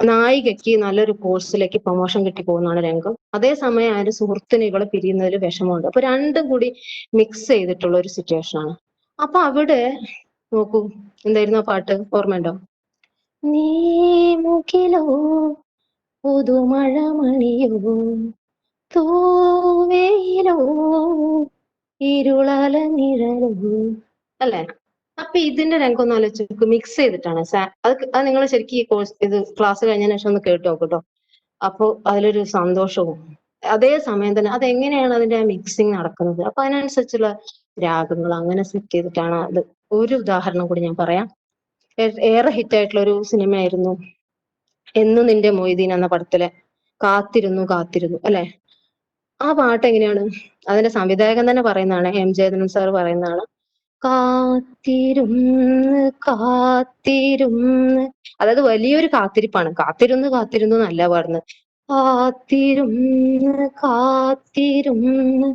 Speaker 2: നായികയ്ക്ക് നല്ലൊരു കോഴ്സിലേക്ക് പ്രൊമോഷൻ കിട്ടി പോകുന്നതാണ് രംഗം. അതേസമയം ആ ഒരു സുഹൃത്തിന് ഇവളെ പിരിയുന്നതിൽ വിഷമമുണ്ട്. അപ്പൊ രണ്ടും കൂടി മിക്സ് ചെയ്തിട്ടുള്ള ഒരു സിറ്റുവേഷൻ ആണ്. അപ്പൊ അവിടെ നോക്കൂ, എന്തായിരുന്നു ആ പാട്ട്, ഓർമ്മയുണ്ടോ? നീ മുകിലോ പുതുമഴമണിയോ തൂവയിലോ ഇരുളല നിഴലോ, അല്ലെ? അപ്പൊ ഇതിന്റെ രംഗം ഒന്ന് ആലോചിച്ച് മിക്സ് ചെയ്തിട്ടാണ് അത് നിങ്ങൾ ശരിക്കും ഈ കോഴ്സ് ഇത് ക്ലാസ് കഴിഞ്ഞതിന് ശേഷം ഒന്ന് കേട്ട് നോക്കട്ടോ. അപ്പൊ അതിലൊരു സന്തോഷവും അതേ സമയം തന്നെ അതെങ്ങനെയാണ് അതിന്റെ മിക്സിങ് നടക്കുന്നത്, അപ്പൊ അതിനനുസരിച്ചുള്ള രാഗങ്ങൾ അങ്ങനെ സെറ്റ് ചെയ്തിട്ടാണ് അത്. ഒരു ഉദാഹരണം കൂടി ഞാൻ പറയാം. ഏറെ ഹിറ്റ് ആയിട്ടുള്ള ഒരു സിനിമയായിരുന്നു എന്നു നിന്റെ മൊയ്തീൻ എന്ന പടത്തിലെ കാത്തിരുന്നു കാത്തിരുന്നു, അല്ലെ? ആ പാട്ട് എങ്ങനെയാണ്? അതിന്റെ സംവിധായകൻ തന്നെ പറയുന്നതാണ്, എം ജയചന്ദ്രൻ സാർ പറയുന്നതാണ്. കാത്തിരുന്ന് കാത്തിരുന്ന്, അതായത് വലിയൊരു കാത്തിരിപ്പാണ്. കാത്തിരുന്ന് കാത്തിരുന്നു എന്നല്ല പാടുന്നത്. കാത്തിരുന്ന് കാത്തിരുന്ന്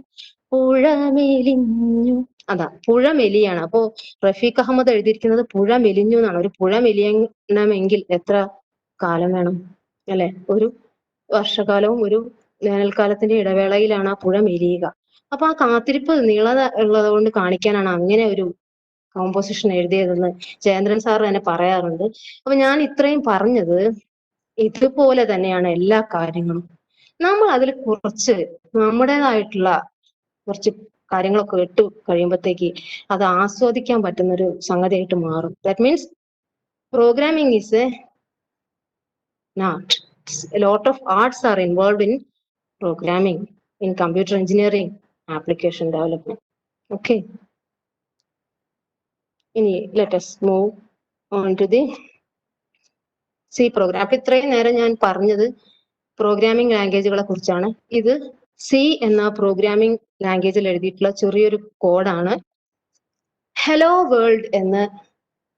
Speaker 2: പുഴ മെലിഞ്ഞു, അതാ പുഴ മെലിയാണ്. അപ്പോ റഫീഖ് അഹമ്മദ് എഴുതിയിരിക്കുന്നത് പുഴ മെലിഞ്ഞു എന്നാണ്. ഒരു പുഴ മെലിയണമെങ്കിൽ എത്ര കാലം വേണം, അല്ലെ? ഒരു വർഷകാലവും ഒരു വേനൽക്കാലത്തിന്റെ ഇടവേളയിലാണ് ആ പുഴ മെലിയുക. അപ്പൊ ആ കാത്തിരിപ്പ് നീളത ഉള്ളത് കൊണ്ട് കാണിക്കാനാണ് അങ്ങനെ ഒരു കോമ്പോസിഷൻ എഴുതിയതെന്ന് ജയേന്ദ്രൻ സാർ തന്നെ പറയാറുണ്ട്. അപ്പൊ ഞാൻ ഇത്രയും പറഞ്ഞത് ഇതുപോലെ തന്നെയാണ് എല്ലാ കാര്യങ്ങളും. നമ്മൾ അതിൽ കുറച്ച് നമ്മുടേതായിട്ടുള്ള കുറച്ച് കാര്യങ്ങളൊക്കെ ഇട്ട് കഴിയുമ്പോഴത്തേക്ക് അത് ആസ്വദിക്കാൻ പറ്റുന്ന ഒരു സംഗതിയായിട്ട് മാറും. That means programming is A art. A lot of arts are involved in programming, in computer engineering, application development. Okay. ഇനി let us move on to the C program. അപ്പൊ ഇത്രയും നേരം ഞാൻ പറഞ്ഞത് പ്രോഗ്രാമിംഗ് ലാംഗ്വേജുകളെ കുറിച്ചാണ്. ഇത് സി എന്ന പ്രോഗ്രാമിംഗ് ലാംഗ്വേജിൽ എഴുതിയിട്ടുള്ള ചെറിയൊരു കോഡാണ്. ഹലോ വേൾഡ് എന്ന്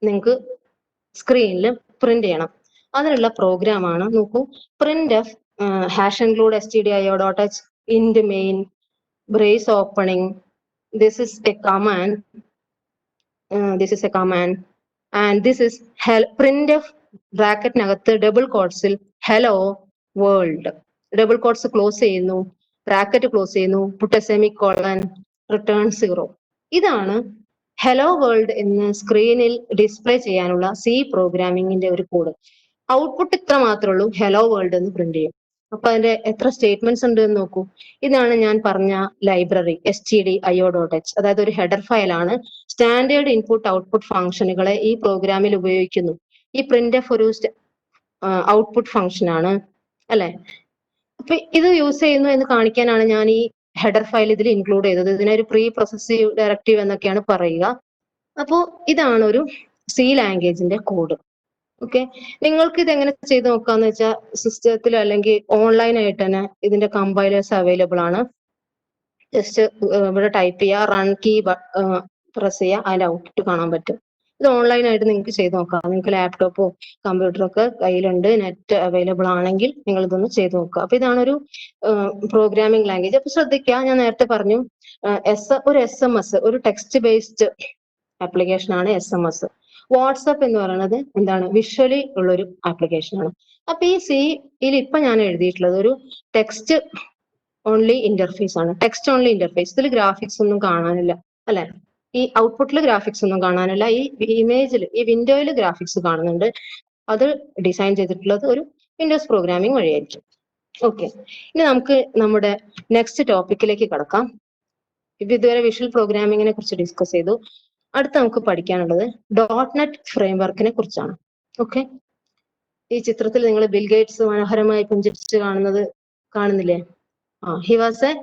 Speaker 2: നിങ്ങൾക്ക് സ്ക്രീനിൽ പ്രിന്റ് ചെയ്യണം. അതിനുള്ള പ്രോഗ്രാം ആണ്. നോക്കൂ, print F hash include stdio.h int main brace opening. This is a command. And this is print F ബ്രാക്കറ്റിനകത്ത് ഡബിൾ കോട്ട്സിൽ hello world, double quotes close ചെയ്യുന്നു, ബ്രാക്കറ്റ് ക്ലോസ് ചെയ്യുന്നു, പുട്ട് സെമി കോളൻ, റിട്ടേൺ 0. ഇതാണ് hello world എന്ന് സ്ക്രീനിൽ display ചെയ്യാനുള്ള C പ്രോഗ്രാമിംഗിന്റെ ഒരു code. Output ഇത്ര മാത്രമേ ഉള്ളൂ, ഹലോ വേൾഡ് എന്ന് പ്രിന്റ് ചെയ്യും. അപ്പൊ അതിന്റെ എത്ര സ്റ്റേറ്റ്മെന്റ്സ് ഉണ്ട് എന്ന് നോക്കൂ. ഇതാണ് ഞാൻ പറഞ്ഞ ലൈബ്രറി stdio.h, അതായത് ഒരു ഹെഡർ ഫയലാണ്. സ്റ്റാൻഡേർഡ് ഇൻപുട്ട് ഔട്ട്പുട്ട് ഫംഗ്ഷനുകളെ ഈ പ്രോഗ്രാമിൽ ഉപയോഗിക്കുന്നു. ഈ പ്രിന്റ് എഫ് ഒരു ഔട്ട്പുട്ട് ഫംഗ്ഷൻ ആണ്, അല്ലെ? അപ്പൊ ഇത് യൂസ് ചെയ്യുന്നു എന്ന് കാണിക്കാനാണ് ഞാൻ ഈ ഹെഡർ ഫയൽ ഇതിൽ ഇൻക്ലൂഡ് ചെയ്തത്. ഇതിനെ ഒരു പ്രീ പ്രൊസസീവ് ഡയറക്റ്റീവ് എന്നൊക്കെയാണ് പറയുക. അപ്പോ ഇതാണ് ഒരു സി ലാംഗ്വേജിന്റെ കോഡ്. ഓക്കെ, നിങ്ങൾക്ക് ഇത് എങ്ങനെ ചെയ്ത് നോക്കാന്ന് വെച്ചാൽ സിസ്റ്റത്തിൽ അല്ലെങ്കിൽ ഓൺലൈൻ ആയിട്ട് തന്നെ ഇതിന്റെ കമ്പൈലേഴ്സ് അവൈലബിൾ ആണ്. ജസ്റ്റ് ഇവിടെ ടൈപ്പ് ചെയ്യുക, റൺ കീ പ്രസ് ചെയ്യുക, അതിന്റെ ഔട്ട്പുട്ട് കാണാൻ പറ്റും. ഇത് ഓൺലൈൻ ആയിട്ട് നിങ്ങൾക്ക് ചെയ്ത് നോക്കാം. നിങ്ങൾക്ക് ലാപ്ടോപ്പോ കമ്പ്യൂട്ടറോ ഒക്കെ കയ്യിലുണ്ട്, നെറ്റ് അവൈലബിൾ ആണെങ്കിൽ നിങ്ങൾ ഇതൊന്ന് ചെയ്ത് നോക്കുക. അപ്പൊ ഇതാണ് ഒരു പ്രോഗ്രാമിംഗ് ലാംഗ്വേജ്. അപ്പൊ ശ്രദ്ധിക്കുക, ഞാൻ നേരത്തെ പറഞ്ഞു ഒരു SMS, ഒരു ടെക്സ്റ്റ് ബേസ്ഡ് ആപ്ലിക്കേഷൻ ആണ് SMS. വാട്സപ്പ് എന്ന് പറയുന്നത് എന്താണ്, വിഷ്വലി ഉള്ളൊരു ആപ്ലിക്കേഷൻ ആണ്. അപ്പൊ ഈ സിയിൽ ഇപ്പൊ ഞാൻ എഴുതിയിട്ടുള്ളത് ഒരു ടെക്സ്റ്റ് ഓൺലി ഇന്റർഫേസ് ആണ്. Text only interface. ഇതിൽ ഗ്രാഫിക്സ് ഒന്നും കാണാനില്ല, അല്ലെ? ഈ ഔട്ട്പുട്ടിൽ ഗ്രാഫിക്സ് ഒന്നും കാണാനില്ല. ഈ ഇമേജിൽ, ഈ വിൻഡോയിൽ ഗ്രാഫിക്സ് കാണുന്നുണ്ട്. അത് ഡിസൈൻ ചെയ്തിട്ടുള്ളത് ഒരു വിൻഡോസ് പ്രോഗ്രാമിംഗ് വഴിയായിരിക്കും. ഓക്കെ, ഇനി നമുക്ക് നമ്മുടെ നെക്സ്റ്റ് ടോപ്പിക്കിലേക്ക് കടക്കാം. ഇപ്പൊ ഇതുവരെ വിഷ്വൽ പ്രോഗ്രാമിങ്ങിനെ കുറിച്ച് ഡിസ്കസ് ചെയ്തു. അടുത്ത് നമുക്ക് പഠിക്കാനുള്ളത് .NET ഫ്രെയിംവർക്കിനെ കുറിച്ചാണ്. ഓക്കെ, ഈ ചിത്രത്തിൽ നിങ്ങൾ ബിൽ ഗേറ്റ്സ് മനോഹരമായി പുഞ്ചിരിച്ച് കാണുന്നില്ലേ? He was a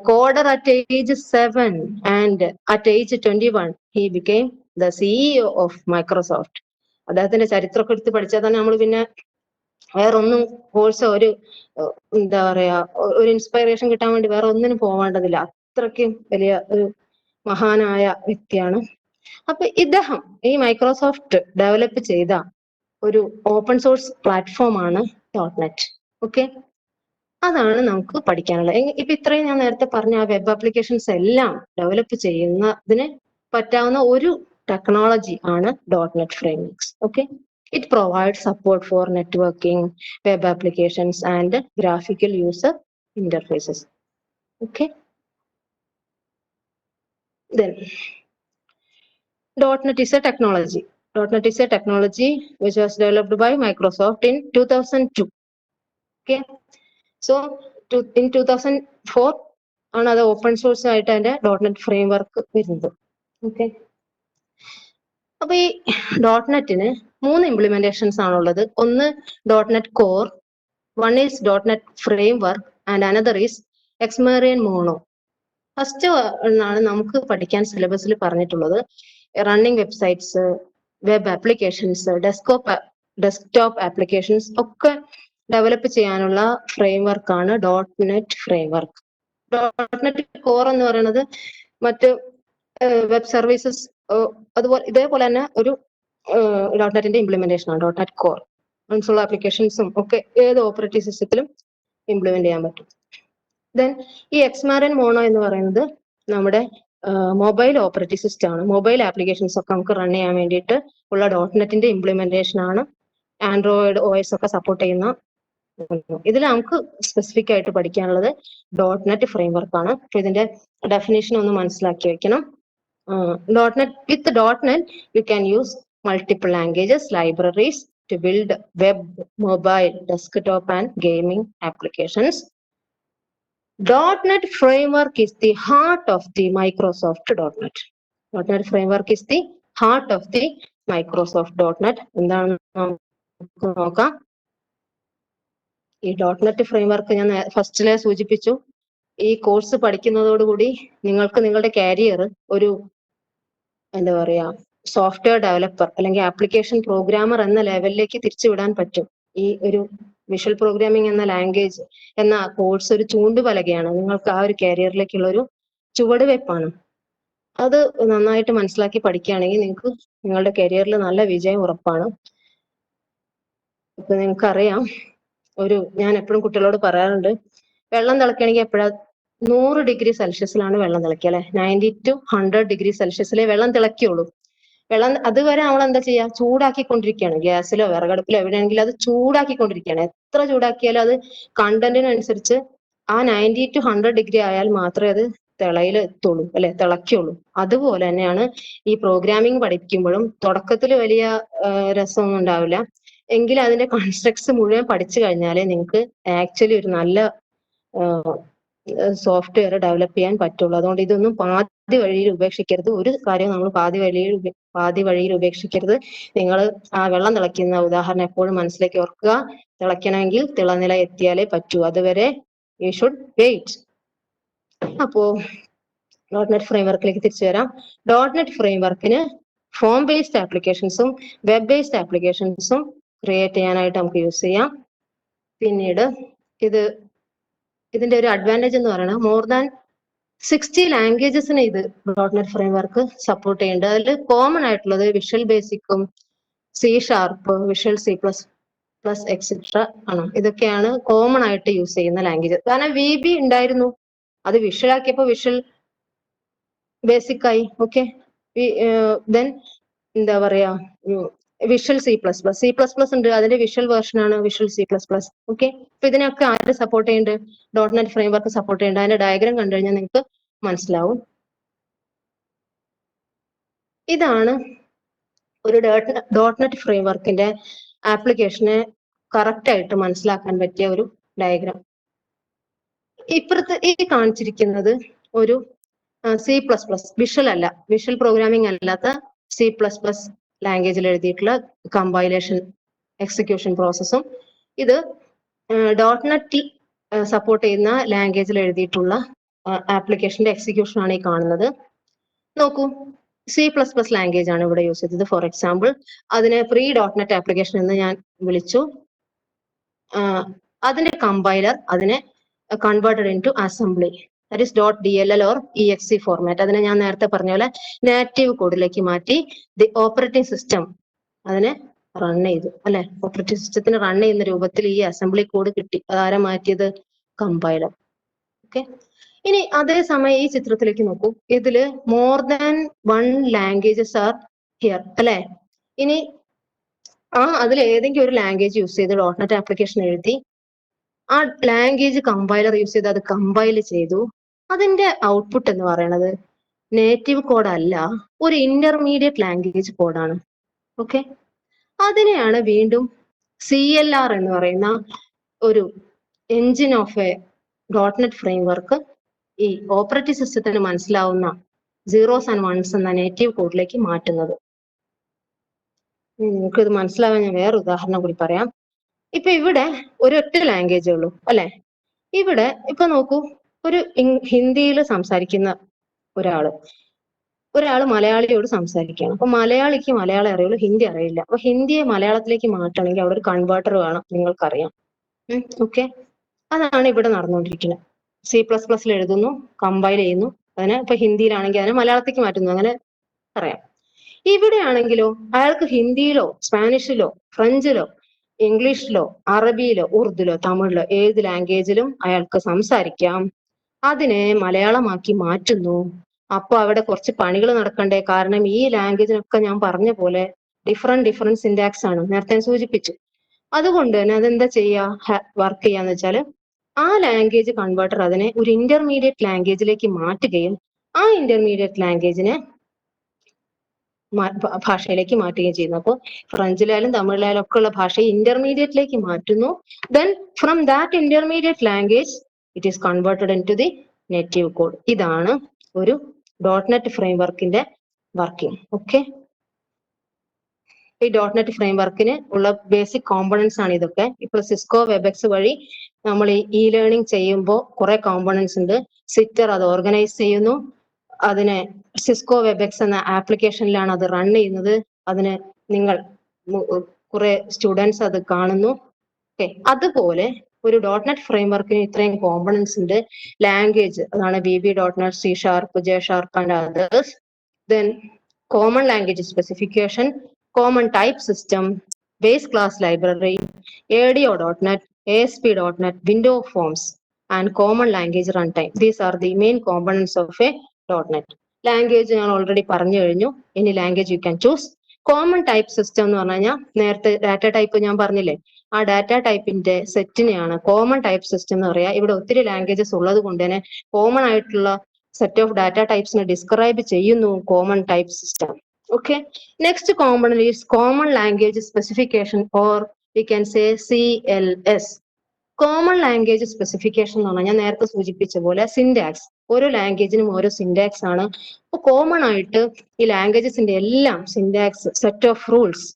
Speaker 2: coder at age 7 and at age 21 he became the CEO of Microsoft. അദ്ദേഹത്തിന്റെ ചരിത്രമൊക്കെ എടുത്ത് പഠിച്ചാൽ തന്നെ നമ്മൾ പിന്നെ വേറൊന്നും കോഴ്സോ ഒരു എന്താ പറയാ ഒരു ഇൻസ്പൈറേഷൻ കിട്ടാൻ വേണ്ടി വേറെ ഒന്നിനും പോവേണ്ടതില്ല. അത്രയ്ക്കും വലിയ ഒരു മഹാനായ വ്യക്തിയാണ്. അപ്പൊ ഇദ്ദേഹം ഈ മൈക്രോസോഫ്റ്റ് ഡെവലപ്പ് ചെയ്ത ഒരു ഓപ്പൺ സോഴ്സ് പ്ലാറ്റ്ഫോം ആണ് .NET. ഓക്കെ, അതാണ് നമുക്ക് പഠിക്കാനുള്ളത്. ഇപ്പൊ ഇത്രയും ഞാൻ നേരത്തെ പറഞ്ഞ ആ വെബ് ആപ്ലിക്കേഷൻസ് എല്ലാം ഡെവലപ്പ് ചെയ്യുന്നതിന് പറ്റാവുന്ന ഒരു ടെക്നോളജി ആണ് .NET frameworks. Okay, it provide support for networking, web applications and graphical user interfaces. Okay, then .NET is a technology. .NET is a technology which was developed by Microsoft in 2002. Okay, so in 2004 ആണ് അത് open source ആയിട്ട് അതിന്റെ .NET framework വരുന്നത്. Okay, അപ്പൊ ഈ .NET-ന് 3 ഇംപ്ലിമെന്റേഷൻസ് ആണുള്ളത്. ഒന്ന് .NET Core, one is .NET Framework and another is Xamarin Mono. First ആണ് നമുക്ക് പഠിക്കാൻ സിലബസിൽ പറഞ്ഞിട്ടുള്ളത് running websites, web applications, desktop applications ഒക്കെ ഡെവലപ്പ് ചെയ്യാനുള്ള ഫ്രെയിംവർക്ക് ആണ് .NET ഫ്രെയിംവർക്ക്. .NET Core എന്ന് പറയുന്നത് മറ്റ് വെബ് സർവീസസ് അതുപോലെ ഇതേപോലെ തന്നെ ഒരു .NET-ന്റെ ഇംപ്ലിമെന്റേഷൻ ആണ് .NET Core. കൺസോൾ ആപ്ലിക്കേഷൻസും ഒക്കെ ഏത് ഓപ്പറേറ്റിംഗ് സിസ്റ്റത്തിലും ഇംപ്ലിമെന്റ് ചെയ്യാൻ പറ്റും. ദെൻ ഈ Xamarin Mono എന്ന് പറയുന്നത് നമ്മുടെ മൊബൈൽ ഓപ്പറേറ്റിംഗ് സിസ്റ്റം ആണ്. മൊബൈൽ ആപ്ലിക്കേഷൻസ് ഒക്കെ നമുക്ക് റൺ ചെയ്യാൻ വേണ്ടിയിട്ട് ഉള്ള .NET-ന്റെ ഇംപ്ലിമെന്റേഷൻ ആണ്. ആൻഡ്രോയിഡ് OS ഒക്കെ സപ്പോർട്ട് ചെയ്യുന്ന. ഇതിൽ നമുക്ക് സ്പെസിഫിക് ആയിട്ട് പഠിക്കാനുള്ളത് .NET ഫ്രെയിംവർക്ക് ആണ്. അപ്പൊ ഇതിന്റെ ഡെഫിനേഷൻ ഒന്ന് മനസ്സിലാക്കി വെക്കണം. With .NET you can use multiple languages, libraries to build web, mobile, desktop and gaming applications. .NET framework is the heart of the Microsoft .NET. .NET framework is the heart of the Microsoft .NET. എന്താണെന്ന് നമുക്ക് നോക്കാം. ഈ .NET framework ഞാൻ ഫസ്റ്റിലെ സൂചിപ്പിച്ചു. ഈ course പഠിക്കുന്നതോടുകൂടി നിങ്ങൾക്ക് നിങ്ങളുടെ career ഒരു എന്താ പറയാ സോഫ്റ്റ്വെയർ ഡെവലപ്പർ അല്ലെങ്കിൽ ആപ്ലിക്കേഷൻ പ്രോഗ്രാമർ എന്ന ലെവലിലേക്ക് തിരിച്ചുവിടാൻ പറ്റും. ഈ ഒരു വിഷ്വൽ പ്രോഗ്രാമിംഗ് എന്ന ലാംഗ്വേജ് എന്ന കോഴ്സ് ഒരു ചൂണ്ടുപലകയാണ്. നിങ്ങൾക്ക് ആ ഒരു കരിയറിലേക്കുള്ള ഒരു ചുവടുവെപ്പാണ്. അത് നന്നായിട്ട് മനസ്സിലാക്കി പഠിക്കുകയാണെങ്കിൽ നിങ്ങൾക്ക് നിങ്ങളുടെ കരിയറിൽ നല്ല വിജയം ഉറപ്പാണ്. ഇപ്പൊ നിങ്ങൾക്കറിയാം, ഞാൻ എപ്പോഴും കുട്ടികളോട് പറയാറുണ്ട്, വെള്ളം തിളക്കണമെങ്കിൽ എപ്പോഴാ 100 ഡിഗ്രി സെൽഷ്യസിലാണ് വെള്ളം തിളക്കുക അല്ലെ. 90 to 100 ഡിഗ്രി സെൽഷ്യസിലേ വെള്ളം തിളക്കുള്ളൂ. വെള്ളം അതുവരെ നമ്മൾ എന്താ ചെയ്യാ, ചൂടാക്കിക്കൊണ്ടിരിക്കുകയാണ്. ഗ്യാസിലോ വിറകടുപ്പിലോ എവിടെയാണെങ്കിലും അത് ചൂടാക്കിക്കൊണ്ടിരിക്കുകയാണ്. എത്ര ചൂടാക്കിയാലും അത് കണ്ടന്റിനനുസരിച്ച് ആ 90 to 100 ഡിഗ്രി ആയാൽ മാത്രമേ അത് തിളയിൽ എത്തുള്ളൂ അല്ലെ, തിളക്കുള്ളൂ. അതുപോലെ തന്നെയാണ് ഈ പ്രോഗ്രാമിംഗ് പഠിക്കുമ്പോഴും. തുടക്കത്തിൽ വലിയ രസമൊന്നും ഉണ്ടാവില്ല, എങ്കിലും അതിന്റെ കോൺസെപ്റ്റ്സ് മുഴുവൻ പഠിച്ചു കഴിഞ്ഞാലേ നിങ്ങൾക്ക് ആക്ച്വലി ഒരു നല്ല സോഫ്റ്റ്വെയർ ഡെവലപ്പ് ചെയ്യാൻ പറ്റുള്ളൂ. അതുകൊണ്ട് ഇതൊന്നും പാതി വഴിയിൽ ഉപേക്ഷിക്കരുത്. ഒരു കാര്യം നമ്മൾ പാതി വഴിയിൽ ഉപേക്ഷിക്കരുത്. നിങ്ങൾ ആ വെള്ളം തിളയ്ക്കുന്ന ഉദാഹരണം എപ്പോഴും മനസ്സിലേക്ക് ഓർക്കുക. തിളയ്ക്കണമെങ്കിൽ തിളനില എത്തിയാലേ പറ്റൂ. അതുവരെ യു ഷുഡ് വെയിറ്റ്. അപ്പോ .NET ഫ്രെയിംവർക്കിലേക്ക് തിരിച്ചു വരാം. .NET ഫ്രെയിംവർക്കിന് ഫോം ബേസ്ഡ് ആപ്ലിക്കേഷൻസും വെബ് ബേസ്ഡ് ആപ്ലിക്കേഷൻസും ക്രിയേറ്റ് ചെയ്യാനായിട്ട് നമുക്ക് യൂസ് ചെയ്യാം. പിന്നീട് ഇതിന്റെ ഒരു അഡ്വാൻറ്റേജ് എന്ന് പറയുന്നത് മോർ ദാൻ 60 ലാംഗ്വേജസിന് ഇത് .NET ഫ്രെയിംവർക്ക് സപ്പോർട്ട് ചെയ്യുന്നുണ്ട്. അതിൽ കോമൺ ആയിട്ടുള്ളത് വിഷ്വൽ ബേസിക്കും C#, വിഷ്വൽ C++ എക്സെട്ര ആണ്. ഇതൊക്കെയാണ് കോമൺ ആയിട്ട് യൂസ് ചെയ്യുന്ന ലാംഗ്വേജ്. കാരണം VB ഉണ്ടായിരുന്നു, അത് വിഷ്വൽ ആക്കിയപ്പോ വിഷ്വൽ ബേസിക് ആയി. ഓക്കെ, ദെൻ എന്താ പറയാ വിഷ്വൽ C++. C++ ഉണ്ട്, അതിന്റെ വിഷ്വൽ വേർഷൻ ആണ് വിഷ്വൽ C++. ഓക്കെ, അപ്പൊ ഇതിനൊക്കെ ആര് സപ്പോർട്ട് ചെയ്യുന്നുണ്ട്? .NET ഫ്രെയിംവർക്ക് സപ്പോർട്ട് ചെയ്യുന്നുണ്ട്. അതിന്റെ ഡയഗ്രാം കണ്ടു കഴിഞ്ഞാൽ നിങ്ങൾക്ക് മനസ്സിലാവും. ഇതാണ് ഒരു .NET ഫ്രെയിംവർക്കിന്റെ ആപ്ലിക്കേഷനെ കറക്റ്റ് ആയിട്ട് മനസ്സിലാക്കാൻ പറ്റിയ ഒരു ഡയഗ്രാം. ഇപ്പുറത്ത് ഈ കാണിച്ചിരിക്കുന്നത് ഒരു C++, വിഷ്വൽ അല്ല, വിഷ്വൽ പ്രോഗ്രാമിംഗ് അല്ലാത്ത C++ ലാംഗ്വേജിൽ എഴുതിയിട്ടുള്ള കമ്പൈലേഷൻ എക്സിക്യൂഷൻ പ്രോസസ്സും ഇത് .NET സപ്പോർട്ട് ചെയ്യുന്ന ലാംഗ്വേജിൽ എഴുതിയിട്ടുള്ള ആപ്ലിക്കേഷന്റെ എക്സിക്യൂഷൻ ആണ് ഈ കാണുന്നത്. നോക്കൂ, C++ ലാംഗ്വേജ് ആണ് ഇവിടെ യൂസ് ചെയ്തത്. ഫോർ എക്സാമ്പിൾ, അതിനെ പ്രീ .NET ആപ്ലിക്കേഷൻ എന്ന് ഞാൻ വിളിച്ചു. അതിന്റെ കമ്പൈലർ അതിനെ converted in to assembly. That is .dll or exe format. അതിനെ ഞാൻ നേരത്തെ പറഞ്ഞ പോലെ നാറ്റീവ് കോഡിലേക്ക് മാറ്റി ദി ഓപ്പറേറ്റിംഗ് സിസ്റ്റം അതിനെ റൺ ചെയ്തു അല്ലെ. ഓപ്പറേറ്റിംഗ് സിസ്റ്റത്തിന് റൺ ചെയ്യുന്ന രൂപത്തിൽ ഈ അസംബ്ലി കോഡ് കിട്ടി. അതാരാ മാറ്റിയത്? കമ്പൈലർ. ഓക്കെ. ഇനി അതേസമയം ഈ ചിത്രത്തിലേക്ക് നോക്കൂ. ഇതില് more than 1 languages are here അല്ലെ. ഇനി അതിൽ ഏതെങ്കിലും ഒരു ലാംഗ്വേജ് യൂസ് ചെയ്ത് .NET ആപ്ലിക്കേഷൻ എഴുതി, ആ ലാംഗ്വേജ് കമ്പൈലർ യൂസ് ചെയ്ത് അത് കമ്പൈൽ ചെയ്തു. അതിന്റെ ഔട്ട്പുട്ട് എന്ന് പറയുന്നത് നേറ്റീവ് കോഡ് അല്ല, ഒരു ഇന്റർമീഡിയറ്റ് ലാംഗ്വേജ് കോഡാണ്. ഓക്കെ. അതിനെയാണ് വീണ്ടും CLR എന്ന് പറയുന്ന ഒരു engine off A .NET framework ഈ ഓപ്പറേറ്റിംഗ് സിസ്റ്റത്തിന് മനസ്സിലാവുന്ന സീറോസ് ആൻഡ് വൺസ് എന്ന നേറ്റീവ് കോഡിലേക്ക് മാറ്റുന്നത്. നിങ്ങൾക്ക് ഇത് മനസ്സിലാവാൻ ഞാൻ വേറെ ഉദാഹരണം കൂടി പറയാം. ഇപ്പൊ ഇവിടെ ഒരൊറ്റ ലാംഗ്വേജേ ഉള്ളൂ അല്ലെ. ഇവിടെ ഇപ്പൊ നോക്കൂ, ഒരു ഹിന്ദിയിൽ സംസാരിക്കുന്ന ഒരാള് മലയാളിയോട് സംസാരിക്കുകയാണ്. അപ്പൊ മലയാളിക്ക് മലയാളം അറിയുള്ളൂ, ഹിന്ദി അറിയില്ല. അപ്പൊ ഹിന്ദിയെ മലയാളത്തിലേക്ക് മാറ്റണമെങ്കിൽ അവിടെ ഒരു കൺവേർട്ടർ വേണം, നിങ്ങൾക്കറിയാം. ഓക്കെ. അതാണ് ഇവിടെ നടന്നുകൊണ്ടിരിക്കുന്നത്. C++ എഴുതുന്നു, കമ്പൈൽ ചെയ്യുന്നു, അതിനെ ഇപ്പൊ ഹിന്ദിയിലാണെങ്കിൽ അതിനെ മലയാളത്തേക്ക് മാറ്റുന്നു, അങ്ങനെ പറയാം. ഇവിടെയാണെങ്കിലോ അയാൾക്ക് ഹിന്ദിയിലോ സ്പാനിഷിലോ ഫ്രഞ്ചിലോ ഇംഗ്ലീഷിലോ അറബിയിലോ ഉറുദുലോ തമിഴിലോ ഏത് ലാംഗ്വേജിലും അയാൾക്ക് സംസാരിക്കാം. അതിനെ മലയാളമാക്കി മാറ്റുന്നു. അപ്പൊ അവിടെ കുറച്ച് പണികൾ നടക്കണ്ടേ? കാരണം ഈ ലാംഗ്വേജിനൊക്കെ ഞാൻ പറഞ്ഞ പോലെ ഡിഫറെന്റ് സിന്റാക്സ് ആണ്, നേരത്തെ സൂചിപ്പിച്ചു. അതുകൊണ്ട് തന്നെ അതെന്താ വർക്ക് ചെയ്യാന്ന് വെച്ചാല് ആ ലാംഗ്വേജ് കൺവേർട്ടർ അതിനെ ഒരു ഇന്റർമീഡിയറ്റ് ലാംഗ്വേജിലേക്ക് മാറ്റുകയും ആ ഇന്റർമീഡിയറ്റ് ലാംഗ്വേജിനെ ഭാഷയിലേക്ക് മാറ്റുകയും ചെയ്യുന്നു. അപ്പോൾ ഫ്രഞ്ചിലായാലും തമിഴിലായാലും ഒക്കെ ഉള്ള ഭാഷയെ ഇന്റർമീഡിയറ്റിലേക്ക് മാറ്റുന്നു. Then from that intermediate language it is converted in to the native code. ഇതാണ് ഒരു .NET ഫ്രെയിംവർക്കിന്റെ വർക്കിംഗ്. ഓക്കെ. ഈ .NET ഫ്രെയിംവർക്കിന് ഉള്ള ബേസിക് കോമ്പണൻസ് ആണ് ഇതൊക്കെ. ഇപ്പൊ സിസ്കോ വെബെക്സ് വഴി നമ്മൾ ഈ ലേണിംഗ് ചെയ്യുമ്പോൾ കുറെ കോമ്പണൻസ് ഉണ്ട്. സിറ്റർ അത് ഓർഗനൈസ് ചെയ്യുന്നു, അതിനെ സിസ്കോ വെബെക്സ് എന്ന ആപ്ലിക്കേഷനിലാണ് അത് റൺ ചെയ്യുന്നത്. അതിന് നിങ്ങൾ കുറെ സ്റ്റുഡൻസ് അത് കാണുന്നു. ഓക്കെ. അതുപോലെ ഒരു .NET ഫ്രെയിംവർക്കിന് ഇത്രയും കോമ്പണൻസ് ഉണ്ട്. ലാംഗ്വേജ് അതാണ് VB.NET, C#, J# and others. Then common language specification, common type system, base class library, ADO.NET, ASP.NET, window forms, and common language runtime. These are the main components of a .NET. Language ഞാൻ already പറഞ്ഞു കഴിഞ്ഞു. ഇനി language you can choose. Common type system എന്ന് പറഞ്ഞു കഴിഞ്ഞാൽ നേരത്തെ data type ഞാൻ പറഞ്ഞില്ലേ, ആ ഡാറ്റ ടൈപ്പിന്റെ സെറ്റിനെയാണ് കോമൺ ടൈപ്പ് സിസ്റ്റം എന്ന് പറയാ. ഇവിടെ ഒത്തിരി ലാംഗ്വേജസ് ഉള്ളത് കൊണ്ട് തന്നെ കോമൺ ആയിട്ടുള്ള സെറ്റ് ഓഫ് ഡാറ്റ ടൈപ്സിനെ ഡിസ്ക്രൈബ് ചെയ്യുന്നു common type system. Okay, next component is common language specification, or we can say CLS. Common language specification എന്ന് പറഞ്ഞാൽ ഞാൻ നേരത്തെ സൂചിപ്പിച്ച പോലെ സിന്റാക്സ്. ഓരോ ലാംഗ്വേജിനും ഓരോ സിന്റാക്സ് ആണ്. അപ്പൊ കോമൺ ആയിട്ട് ഈ ലാംഗ്വേജസിന്റെ എല്ലാം syntax set of rules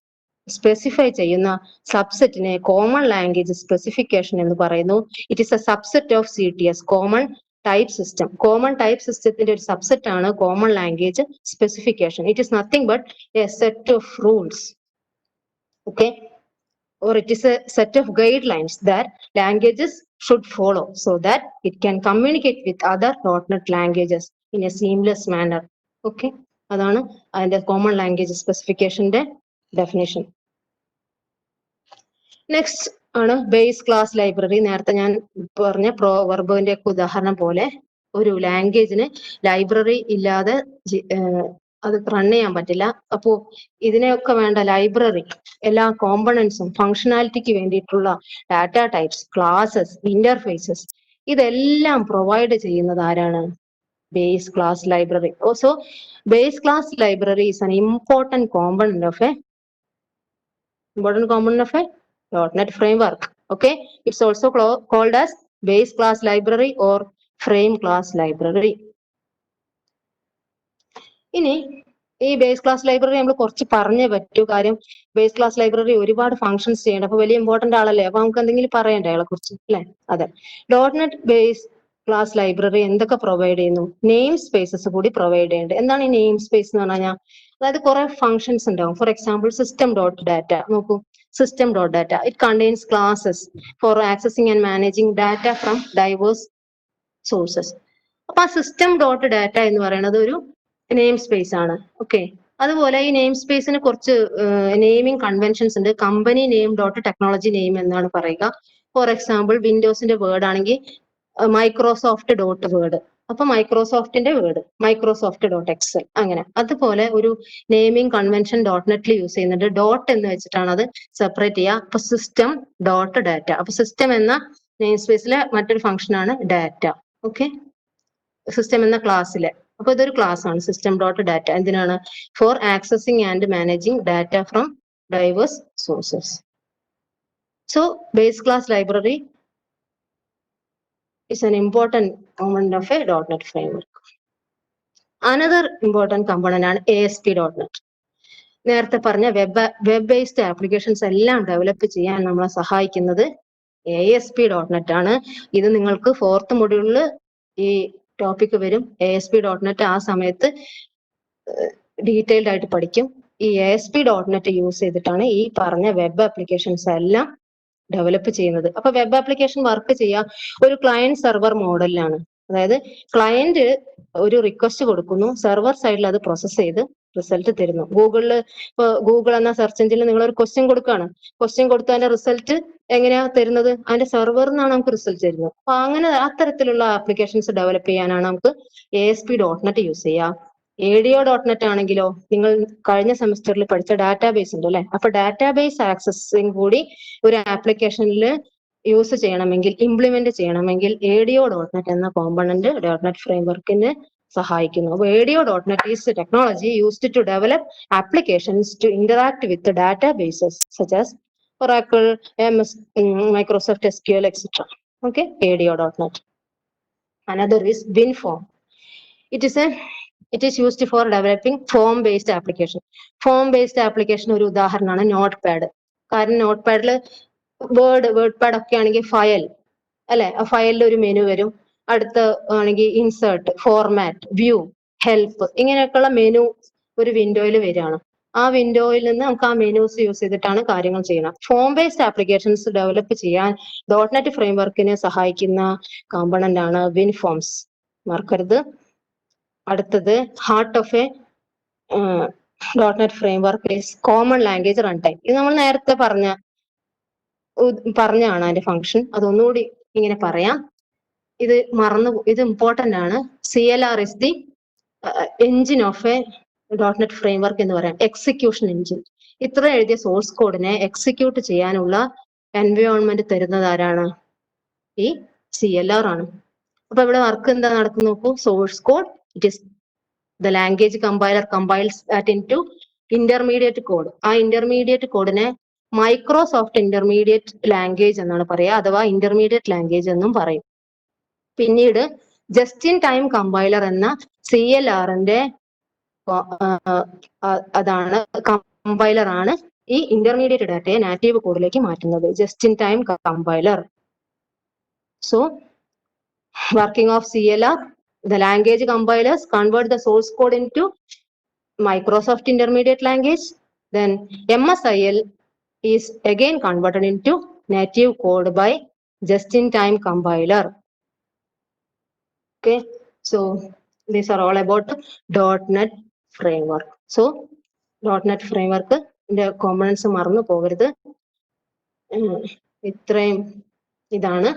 Speaker 2: specify ചെയ്യുന്ന സബ്സെറ്റിനെ കോമൺ ലാംഗ്വേജ് സ്പെസിഫിക്കേഷൻ എന്ന് പറയുന്നു. It is A subset of CTS, common type system. Common type സിസ്റ്റത്തിന്റെ ഒരു സബ്സെറ്റ് ആണ് common language specification. It is nothing but A set of rules. Okay. or it is a set of guidelines that languages should follow so that it can communicate with other .NET languages in a seamless manner. Okay, അതാണ് അതിന്റെ common language സ്പെസിഫിക്കേഷന്റെ definition. Next ആണ് base class library. നേരത്തെ ഞാൻ പറഞ്ഞ വെർബിന്റെ ഒക്കെ ഉദാഹരണം പോലെ ഒരു ലാംഗ്വേജിന് ലൈബ്രറി ഇല്ലാതെ അത് റൺ ചെയ്യാൻ പറ്റില്ല. അപ്പോ ഇതിനെയൊക്കെ വേണ്ട ലൈബ്രറി, എല്ലാ കോമ്പണൻസും ഫങ്ഷനാലിറ്റിക്ക് വേണ്ടിയിട്ടുള്ള ഡാറ്റ ടൈപ്സ്, ക്ലാസസ്, ഇന്റർഫേസസ്, ഇതെല്ലാം പ്രൊവൈഡ് ചെയ്യുന്നത് ആരാണ്? Base class library. So base class library is an important component of a .NET framework. Okay, it's also called as base class library or frame class library. ഇനി ഈ base class library നമ്മൾ കുറച്ച് പറഞ്ഞേ പറ്റൂ. കാര്യം base class library ഒരുപാട് functions ചെയ്യണം. അപ്പൊ വലിയ ഇമ്പോർട്ടന്റ് ആളല്ലേ, അപ്പൊ നമുക്ക് എന്തെങ്കിലും പറയണ്ടേ അയാളെ കുറിച്ച്, അല്ലെ? അതെ. .NET ബേസ് ക്ലാസ് ലൈബ്രറി എന്തൊക്കെ പ്രൊവൈഡ് ചെയ്യുന്നു? നെയിം സ്പേസസ് കൂടി പ്രൊവൈഡ് ചെയ്യുന്നുണ്ട്. എന്താണ് ഈ നെയിം സ്പേസ് എന്ന് പറഞ്ഞാൽ? അതായത് കുറെ ഫങ്ഷൻസ് ഉണ്ടാവും. For example system.data. നോക്കൂ, system.data. It contains classes for accessing and managing data from diverse sources. അപ്പൊ ആ സിസ്റ്റം ഡോട്ട് ഡാറ്റ എന്ന് പറയുന്നത് ഒരു നെയിം സ്പേസ് ആണ്. ഓക്കെ, അതുപോലെ ഈ നെയിം സ്പേസിന് കുറച്ച് നെയിമിംഗ് കൺവെൻഷൻസ് ഉണ്ട്. Company name dot technology name എന്നാണ് പറയുക. ഫോർ എക്സാമ്പിൾ വിൻഡോസിന്റെ വേർഡ് ആണെങ്കിൽ മൈക്രോസോഫ്റ്റ് ഡോട്ട് വേർഡ്, അപ്പൊ മൈക്രോസോഫ്റ്റിന്റെ വേർഡ് മൈക്രോസോഫ്റ്റ് ഡോട്ട് എക്സൽ, അങ്ങനെ. അതുപോലെ ഒരു നെയിമിംഗ് കൺവെൻഷൻ ഡോട്ട് നെറ്റിൽ യൂസ് ചെയ്യുന്നുണ്ട്. ഡോട്ട് എന്ന് വെച്ചിട്ടാണ് അത് സെപ്പറേറ്റ് ചെയ്യുക. അപ്പൊ സിസ്റ്റം ഡോട്ട് ഡാറ്റ, അപ്പൊ സിസ്റ്റം എന്ന നെയിം സ്പേസിലെ മറ്റൊരു ഫംഗ്ഷൻ ആണ് ഡാറ്റ. ഓക്കെ, സിസ്റ്റം എന്ന ക്ലാസ്സിലെ, അപ്പൊ ഇതൊരു ക്ലാസ് ആണ് സിസ്റ്റം ഡോട്ട് ഡാറ്റ. എന്തിനാണ്? For accessing and managing data from diverse sources. So base class library is an important component of a .NET framework. Another important component ആണ് ASP.NET. നേരത്തെ പറഞ്ഞ web based applications എല്ലാം develop ചെയ്യാൻ നമ്മളെ സഹായിക്കുന്നത് ASP.NET ആണ്. ഇത് നിങ്ങൾക്ക് 4th മൊഡ്യൂളിൽ ഈ ടോപ്പിക് വരും. ASP.NET ആ സമയത്ത് ഡീറ്റെയിൽഡ് ആയിട്ട് പഠിക്കും. ഈ ASP.NET യൂസ് ചെയ്തിട്ടാണ് ഈ പറഞ്ഞ വെബ് ആപ്ലിക്കേഷൻസ് എല്ലാം ഡെവലപ്പ് ചെയ്യുന്നത്. അപ്പൊ വെബ് ആപ്ലിക്കേഷൻ വർക്ക് ചെയ്യുക ഒരു ക്ലയന്റ് സെർവർ മോഡലിലാണ്. അതായത് ക്ലയന്റ് ഒരു റിക്വസ്റ്റ് കൊടുക്കുന്നു, സെർവർ സൈഡിൽ അത് പ്രോസസ് ചെയ്ത് റിസൾട്ട് തരുന്നു. ഗൂഗിളിൽ ഇപ്പൊ ഗൂഗിൾ എന്ന സെർച്ച് എഞ്ചിനിൽ നിങ്ങൾ ഒരു ക്വസ്റ്റ്യൻ കൊടുക്കുകയാണ്. ക്വസ്റ്റ്യൻ കൊടുത്ത് അതിന്റെ റിസൾട്ട് എങ്ങനെയാ തരുന്നത്? അതിന്റെ സെർവറിൽ നിന്നാണ് നമുക്ക് റിസൾട്ട് തരുന്നത്. അപ്പൊ അങ്ങനെ അത്തരത്തിലുള്ള ആപ്ലിക്കേഷൻസ് ഡെവലപ്പ് ചെയ്യാനാണ് നമുക്ക് ASP.NET യൂസ് ചെയ്യുക. ADO.NET ആണെങ്കിലോ, നിങ്ങൾ കഴിഞ്ഞ സെമിസ്റ്ററിൽ പഠിച്ച ഡാറ്റാബേസ് ഉണ്ട് അല്ലെ? അപ്പൊ ഡാറ്റാബേസ് ആക്സസിങ് കൂടി ഒരു ആപ്ലിക്കേഷനിൽ യൂസ് ചെയ്യണമെങ്കിൽ, ഇംപ്ലിമെന്റ് ചെയ്യണമെങ്കിൽ ADO.NET എന്ന കോമ്പണന്റ് .NET ഫ്രെയിംവർക്കിന് സഹായിക്കുന്നു. അപ്പൊ ADO.NET is technology used to develop applications to interact with databases such as Oracle, MS, Microsoft SQL, etc. Okay, ADO.NET. Another is WinForm. It is used for developing form-based application. Form-based application ഒരു ഉദാഹരണമാണ് note pad. കാരണം not paddle word pad ഒക്കെ ആണെങ്കിൽ file അല്ലെ, ആ ഫയലിൽ ഒരു menu വരും. അടുത്ത ആണെങ്കിൽ ഇൻസേർട്ട്, ഫോർമാറ്റ്, വ്യൂ, ഹെൽപ്പ്, ഇങ്ങനെയൊക്കെയുള്ള മെനു ഒരു വിൻഡോയിൽ വരികയാണ്. ആ വിൻഡോയിൽ നിന്ന് നമുക്ക് ആ മെനൂസ് യൂസ് ചെയ്തിട്ടാണ് കാര്യങ്ങൾ ചെയ്യണം. ഫോം ബേസ്ഡ് ആപ്ലിക്കേഷൻസ് ഡെവലപ്പ് ചെയ്യാൻ .NET ഫ്രെയിംവർക്കിനെ സഹായിക്കുന്ന കോമ്പണന്റ് ആണ് WinForms. മറക്കരുത്. അടുത്തത് heart of A .NET framework is common language run time. ഇത് നമ്മൾ നേരത്തെ പറഞ്ഞാണ് അതിന്റെ ഫംഗ്ഷൻ. അതൊന്നുകൂടി ഇങ്ങനെ പറയാം. ഇത് ഇത് ഇമ്പോർട്ടന്റ് ആണ്. CLR is the engine off A .NET framework എന്ന് പറയാം. Execution engine. ഇത്ര എഴുതിയ സോഴ്സ് കോഡിനെ എക്സിക്യൂട്ട് ചെയ്യാനുള്ള എൻവയോൺമെന്റ് തരുന്നത് ആരാണ്? ഈ CLR ആണ്. അപ്പൊ ഇവിടെ വർക്ക് എന്താ നടക്കുന്നു നോക്കൂ. Source code, it is the language compiler compiles that into intermediate code. ആ ഇന്റർമീഡിയറ്റ് കോഡിനെ മൈക്രോസോഫ്റ്റ് ഇന്റർമീഡിയറ്റ് ലാംഗ്വേജ് എന്നാണ് പറയുക, അഥവാ ഇന്റർമീഡിയറ്റ് ലാംഗ്വേജ് എന്നും പറയും. പിന്നീട് ജസ്റ്റ് ഇൻ ടൈം കമ്പൈലർ എന്ന CLRന്റെ അതാണ് കമ്പൈലർ ആണ് ഈ ഇന്റർമീഡിയറ്റ് ഡാറ്റയെ നാറ്റീവ് കോഡിലേക്ക് മാറ്റുന്നത്. Just in time compiler. So working of CLR, the language compilers convert the source code into Microsoft Intermediate Language. Then MSIL is again converted into native code by just-in-time compiler. Okay, so these are all about .NET framework. So .NET framework the components മറന്നു പോകരുത്. ഇത്രയും ഇതാണ്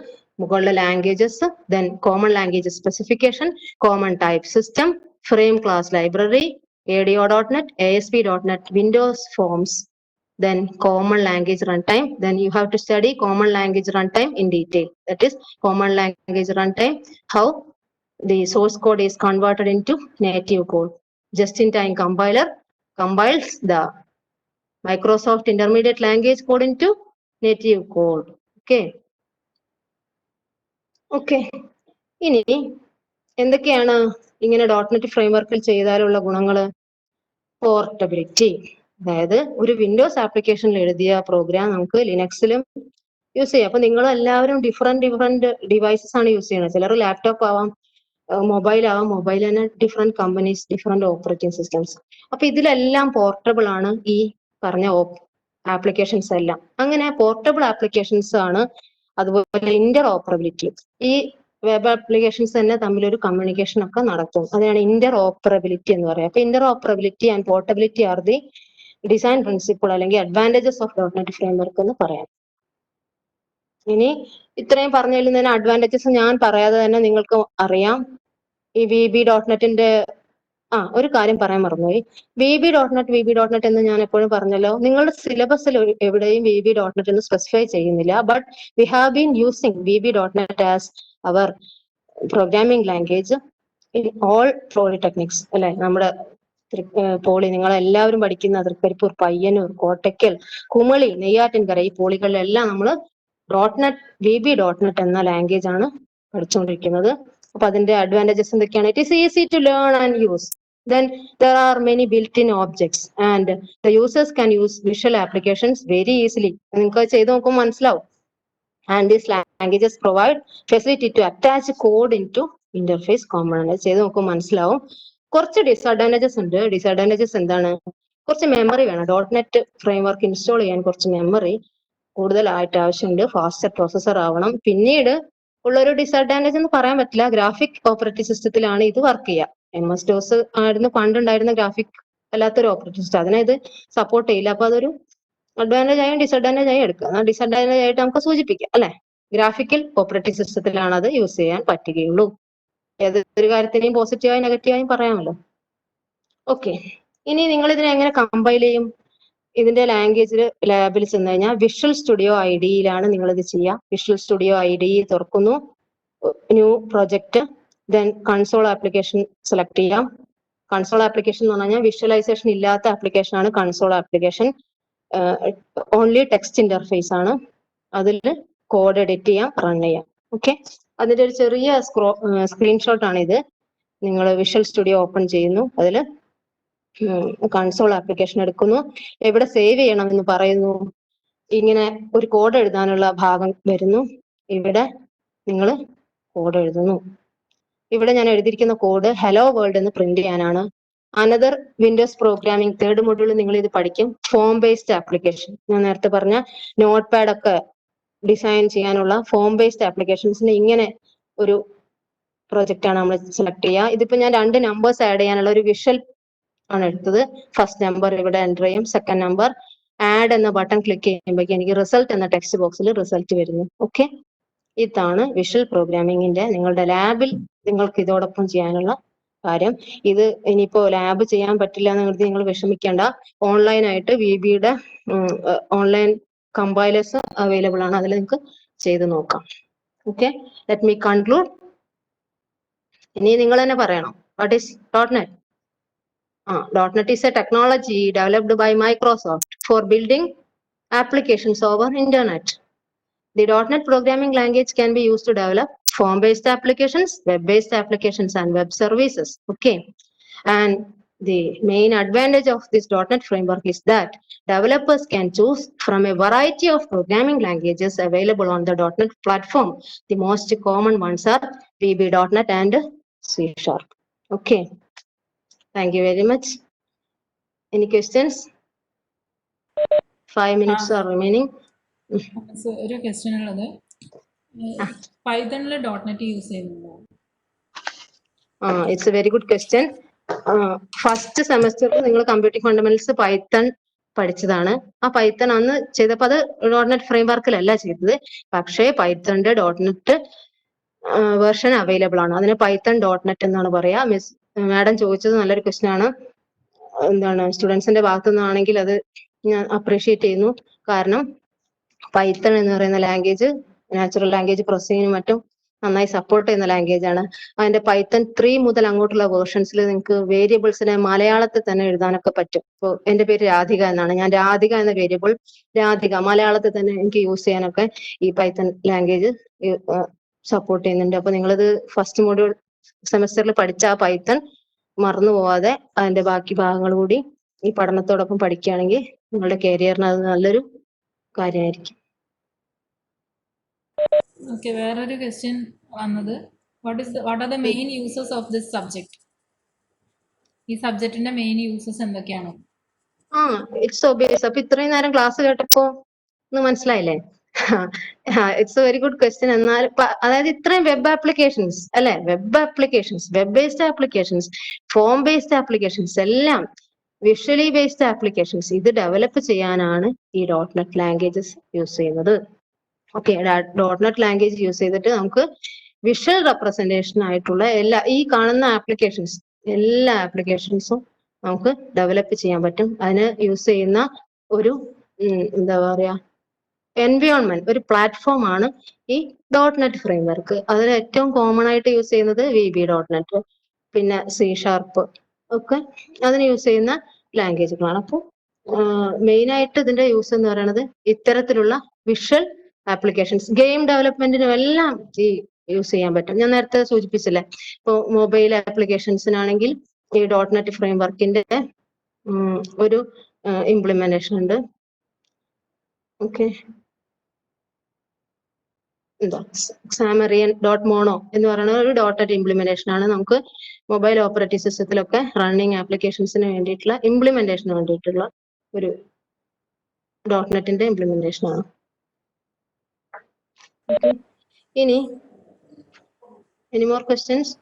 Speaker 2: മുകളിലെ languages. Then common language specification, common type system, frame class library, ADO.NET, ASP.NET, Windows Forms, then common language runtime. Then you have to study common language runtime in detail. That is common language runtime, how the source code is converted into native code. Just-in-time compiler compiles the Microsoft Intermediate Language code into native code. Okay. Okay, ഇനി എന്തൊക്കെയാണ് ഇങ്ങനെ .NET ഫ്രെയിംവർക്കിൽ ചെയ്താലുള്ള ഗുണങ്ങള്? Portability, അതായത് ഒരു Windows ആപ്ലിക്കേഷനിൽ എഴുതിയ programme നമുക്ക് ലിനക്സിലും use ചെയ്യാം. അപ്പൊ നിങ്ങൾ എല്ലാവരും ഡിഫറെന്റ് ഡിവൈസസ് ആണ് യൂസ് ചെയ്യുന്നത്. ചിലർ ലാപ്ടോപ്പ് ആവാം, മൊബൈൽ ആവാം. മൊബൈൽ തന്നെ different companies, different operating systems. അപ്പൊ ഇതിലെല്ലാം പോർട്ടബിൾ ആണ് ഈ പറഞ്ഞ ആപ്ലിക്കേഷൻസ് എല്ലാം. അങ്ങനെ പോർട്ടബിൾ ആപ്ലിക്കേഷൻസ് ആണ്. അതുപോലെ ഇന്റർ ഓപ്പറബിലിറ്റി, ഈ വെബ് ആപ്ലിക്കേഷൻസ് തന്നെ തമ്മിലൊരു കമ്മ്യൂണിക്കേഷൻ ഒക്കെ നടക്കും. അതാണ് ഇന്റർ ഓപ്പറബിലിറ്റി എന്ന് പറയുക. അപ്പൊ Inter operability and portability are the design principle അല്ലെങ്കിൽ അഡ്വാൻറ്റേജസ് ഓഫ് ഡോട്ട്നെറ്റ് ഫ്രെയിംവർക്ക് എന്ന് പറയാം. ഇനി ഇത്രയും പറഞ്ഞതിൽ തന്നെ അഡ്വാൻറ്റേജസ് ഞാൻ പറയാതെ തന്നെ നിങ്ങൾക്ക് അറിയാം. ഈ VB.NETന്റെ ഒരു കാര്യം പറയാൻ മറന്നുപോയി. VB.NET എന്ന് ഞാൻ എപ്പോഴും പറഞ്ഞല്ലോ, നിങ്ങളുടെ സിലബസിൽ എവിടെയും VB.NET എന്ന് സ്പെസിഫൈ ചെയ്യുന്നില്ല. But we have been using VB.NET as our programming language in all polytechnics അല്ലെ. നമ്മുടെ പോളി നിങ്ങളെല്ലാവരും പഠിക്കുന്ന തൃക്കരിപ്പൂർ, പയ്യന്നൂർ, കോട്ടയ്ക്കൽ, കുമളി, നെയ്യാറ്റിൻകര ഈ പോളികളിലെല്ലാം നമ്മൾ VB.NET എന്ന ലാംഗ്വേജ് ആണ് പഠിച്ചുകൊണ്ടിരിക്കുന്നത്. അപ്പൊ അതിന്റെ അഡ്വാൻറ്റേജസ് എന്തൊക്കെയാണ്? It is easy to learn and use. Then there are many built-in objects and the users can use visual applications very easily. നിങ്ങൾക്ക് ചെയ്ത് നോക്കുമ്പോൾ മനസ്സിലാവും. And these languages provide facility to attach code into interface component. ചെയ്ത് നോക്കുമ്പോൾ മനസ്സിലാവും. കുറച്ച് disadvantages ഉണ്ട്. Disadvantages എന്താണ്? കുറച്ച് മെമ്മറി വേണം. .NET ഫ്രെയിംവർക്ക് ഇൻസ്റ്റാൾ ചെയ്യാൻ കുറച്ച് മെമ്മറി കൂടുതലായിട്ട് ആവശ്യമുണ്ട്. ഫാസ്റ്റർ പ്രോസസർ ആവണം. പിന്നീട് ഉള്ളൊരു ഡിസഡ്വാൻറ്റേജ് എന്ന് പറയാൻ പറ്റില്ല. ഗ്രാഫിക് ഓപ്പറേറ്റിംഗ് സിസ്റ്റത്തിലാണ് ഇത് വർക്ക് ചെയ്യുക. MS-DOS ആയിരുന്നു പണ്ടുണ്ടായിരുന്ന ഗ്രാഫിക് അല്ലാത്തൊരു ഓപ്പറേറ്റിംഗ് സിസ്റ്റം. അതിനെ ഇത് സപ്പോർട്ട് ചെയ്യില്ല. അപ്പൊ അതൊരു അഡ്വാൻറ്റേജ് ആയും ഡിസഡ്വാൻറ്റേജ് ആയും എടുക്കുക. ഡിസഡ്വാൻറ്റേജ് ആയിട്ട് നമുക്ക് സൂചിപ്പിക്കാം അല്ലെ. ഗ്രാഫിക്കൽ ഓപ്പറേറ്റിംഗ് സിസ്റ്റത്തിലാണ് അത് യൂസ് ചെയ്യാൻ പറ്റുകയുള്ളൂ. ഏതൊരു കാര്യത്തിനെയും പോസിറ്റീവായും നെഗറ്റീവായും പറയാമല്ലോ. ഓക്കെ, ഇനി നിങ്ങൾ ഇതിനെ എങ്ങനെ കമ്പൈൽ ചെയ്യും? ഇതിന്റെ ലാംഗ്വേജിൽ ലാബിൽ ചെന്ന് കഴിഞ്ഞാൽ വിഷ്വൽ സ്റ്റുഡിയോ IDEയിലാണ് നിങ്ങൾ ഇത് ചെയ്യുക. വിഷ്വൽ സ്റ്റുഡിയോ IDE തുറക്കുന്നു, new project, then console application select ചെയ്യാം. കൺസോൾ ആപ്ലിക്കേഷൻ എന്ന് പറഞ്ഞാൽ വിഷ്വലൈസേഷൻ ഇല്ലാത്ത ആപ്ലിക്കേഷൻ ആണ് console application. Only text interface ആണ്. അതിൽ കോഡ് എഡിറ്റ് ചെയ്യാം, റൺ ചെയ്യാം. ഓക്കെ, അതിന്റെ ഒരു ചെറിയ സ്ക്രീൻഷോട്ട് ആണ് ഇത്. നിങ്ങൾ വിഷ്വൽ സ്റ്റുഡിയോ ഓപ്പൺ ചെയ്യുന്നു, അതിൽ കൺസോൾ ആപ്ലിക്കേഷൻ എടുക്കുന്നു, എവിടെ സേവ് ചെയ്യണം എന്ന് പറയുന്നു. ഇങ്ങനെ ഒരു കോഡ് എഴുതാനുള്ള ഭാഗം വരുന്നു. ഇവിടെ നിങ്ങൾ കോഡ് എഴുതുന്നു. ഇവിടെ ഞാൻ എഴുതിയിരിക്കുന്ന കോഡ് ഹലോ വേൾഡ് എന്ന് പ്രിന്റ് ചെയ്യാനാണ്. Another Windows programming third module നിങ്ങൾ ഇത് പഠിക്കും. ഫോം ബേസ്ഡ് ആപ്ലിക്കേഷൻ, ഞാൻ നേരത്തെ പറഞ്ഞ നോട്ട് പാഡ് ഒക്കെ ഡിസൈൻ ചെയ്യാനുള്ള ഫോം ബേസ്ഡ് ആപ്ലിക്കേഷൻസിന് ഇങ്ങനെ ഒരു പ്രൊജക്റ്റ് ആണ് നമ്മൾ സെലക്ട് ചെയ്യുക. ഇതിപ്പോ ഞാൻ 2 നമ്പേഴ്സ് ആഡ് ചെയ്യാനുള്ള ഒരു വിഷ്വൽ ആണ് എടുത്തത്. ഫസ്റ്റ് നമ്പർ ഇവിടെ എൻ്റർ ചെയ്യും, സെക്കൻഡ് നമ്പർ ആഡ് എന്ന ബട്ടൺ ക്ലിക്ക് ചെയ്യുമ്പോഴേക്കും എനിക്ക് റിസൾട്ട് എന്ന ടെക്സ്റ്റ് ബോക്സിൽ റിസൾട്ട് വരുന്നു. ഓക്കെ, ഇതാണ് വിഷ്വൽ പ്രോഗ്രാമിങ്ങിന്റെ നിങ്ങളുടെ ലാബിൽ നിങ്ങൾക്ക് ഇതോടൊപ്പം ചെയ്യാനുള്ള കാര്യം. ഇത് ഇനിയിപ്പോ ലാബ് ചെയ്യാൻ പറ്റില്ല എന്ന് നിങ്ങൾ വിഷമിക്കേണ്ട. ഓൺലൈനായിട്ട് VBയുടെ ഓൺലൈൻ കമ്പൈലേഴ്സ് അവൈലബിൾ ആണ്, അതിൽ നിങ്ങൾക്ക് ചെയ്ത് നോക്കാം. Okay, let me conclude. ഇനി നിങ്ങൾ തന്നെ പറയണം, what is .NET? .NET is a technology developed by Microsoft for building applications over internet. The .NET programming language can be used to develop form-based applications, web-based applications, and web services. Okay, and the main advantage of this .NET framework is that developers can choose from a variety of programming languages available on the .NET platform. The most common ones are VB.NET and C#. Okay, thank you very much. Any questions? 5 minutes are remaining.
Speaker 1: So ഒരു question ഉള്ളത്, പൈത്തണിൽ .NET use ചെയ്യുന്നുണ്ടോ?
Speaker 2: It's a very good question. First സെമസ്റ്ററിൽ നിങ്ങൾ computing fundamentals Python പഠിച്ചതാണ്. ആ Python അന്ന് ചെയ്തപ്പോൾ അത് .NET ഫ്രെയിംവർക്കിലല്ല ചെയ്തത്. പക്ഷേ പൈത്തണിന്റെ .NET വേർഷൻ അവൈലബിൾ ആണ്. അതിന് പൈത്തൺ .NET എന്നാണ് പറയാ. മാഡം ചോദിച്ചത് നല്ലൊരു ക്വസ്റ്റ്യൻ ആണ്. എന്താണ് സ്റ്റുഡൻസിന്റെ ഭാഗത്തു നിന്നാണെങ്കിൽ അത് ഞാൻ അപ്രീഷിയേറ്റ് ചെയ്യുന്നു. കാരണം പൈത്തൺ എന്ന് പറയുന്ന ലാംഗ്വേജ് നാച്ചുറൽ ലാംഗ്വേജ് പ്രോസസ്സിങ്ങിനും മറ്റും നന്നായി സപ്പോർട്ട് ചെയ്യുന്ന ലാംഗ്വേജ് ആണ്. അതിന്റെ പൈത്തൺ 3 മുതൽ അങ്ങോട്ടുള്ള വേർഷൻസിൽ നിങ്ങൾക്ക് വേരിയബിൾസിനെ മലയാളത്തിൽ തന്നെ എഴുതാനൊക്കെ പറ്റും. ഇപ്പോൾ എന്റെ പേര് രാധിക എന്നാണ്, ഞാൻ രാധിക എന്ന വേരിയബിൾ രാധിക മലയാളത്തിൽ തന്നെ എനിക്ക് യൂസ് ചെയ്യാനൊക്കെ ഈ പൈത്തൺ ലാംഗ്വേജ് സപ്പോർട്ട് ചെയ്യുന്നുണ്ട്. അപ്പൊ നിങ്ങളിത് ഫസ്റ്റ് മൊഡ്യൂൾ സെമസ്റ്ററിൽ പഠിച്ച ആ പൈത്തൺ മറന്നു പോവാതെ അതിന്റെ ബാക്കി ഭാഗങ്ങൾ കൂടി ഈ പഠനത്തോടൊപ്പം പഠിക്കുകയാണെങ്കിൽ നിങ്ങളുടെ കരിയറിന് അത് നല്ലൊരു കാര്യമായിരിക്കും.
Speaker 1: ഓക്കെ, വേറൊരു ക്വസ്റ്റ്യൻ വന്നത്, what are the main users of this subject? ഈ സബ്ജക്റ്റിന്റെ മെയിൻ യൂസേഴ്സ് എന്തൊക്കെയാണ്?
Speaker 2: ഇറ്റ്സ് ഒബിയസ്. അപ്പൊ ഇത്രയും നേരം ക്ലാസ് കേട്ടപ്പോ ഒന്ന് മനസ്സിലായില്ലേ? It's a very good question. എന്നാൽ അതായത് ഇത്രയും വെബ് ആപ്ലിക്കേഷൻസ് അല്ലെ, web applications, web based applications, form based applications എല്ലാം വിഷ്വലി ബേസ്ഡ് ആപ്ലിക്കേഷൻസ് ഇത് ഡെവലപ്പ് ചെയ്യാനാണ് ഈ .NET ലാംഗ്വേജസ് യൂസ് ചെയ്യുന്നത്. ഓക്കെ, .NET ലാംഗ്വേജ് യൂസ് ചെയ്തിട്ട് നമുക്ക് വിഷ്വൽ റെപ്രസെന്റേഷൻ ആയിട്ടുള്ള ഈ കാണുന്ന ആപ്ലിക്കേഷൻസ്, എല്ലാ ആപ്ലിക്കേഷൻസും നമുക്ക് ഡെവലപ്പ് ചെയ്യാൻ പറ്റും. അതിന് യൂസ് ചെയ്യുന്ന ഒരു എന്താ പറയാ എൻവയോൺമെന്റ്, ഒരു പ്ലാറ്റ്ഫോം ആണ് ഈ .NET ഫ്രെയിംവർക്ക്. അതിൽ ഏറ്റവും കോമൺ ആയിട്ട് യൂസ് ചെയ്യുന്നത് VB.NET, പിന്നെ C# ഒക്കെ അതിന് യൂസ് ചെയ്യുന്ന ലാംഗ്വേജുകളാണ്. അപ്പോൾ മെയിൻ ആയിട്ട് ഇതിന്റെ യൂസ് എന്ന് പറയുന്നത് ഇത്തരത്തിലുള്ള വിഷ്വൽ ആപ്ലിക്കേഷൻസ്, ഗെയിം ഡെവലപ്മെന്റിനും എല്ലാം ഈ യൂസ് ചെയ്യാൻ പറ്റും. ഞാൻ നേരത്തെ സൂചിപ്പിച്ചില്ലേ, ഇപ്പോൾ മൊബൈൽ ആപ്ലിക്കേഷൻസിനാണെങ്കിൽ ഈ .NET ഫ്രെയിംവർക്കിന്റെ ഒരു ഇംപ്ലിമെന്റേഷൻ ഉണ്ട്. ഓക്കെ, എന്താ Xamarin.Mono എന്ന് പറയുന്ന ഒരു .NET ഇംപ്ലിമെന്റേഷൻ ആണ്. നമുക്ക് മൊബൈൽ ഓപ്പറേറ്റിംഗ് സിസ്റ്റത്തിലൊക്കെ റണ്ണിങ് ആപ്ലിക്കേഷൻസിന് വേണ്ടിയിട്ടുള്ള ഇംപ്ലിമെന്റേഷന് വേണ്ടിയിട്ടുള്ള ഒരു .NETന്റെ ഇംപ്ലിമെന്റേഷൻ ആണ്. ഇനി എനി മോർ ക്വസ്റ്റ്യൻസ്?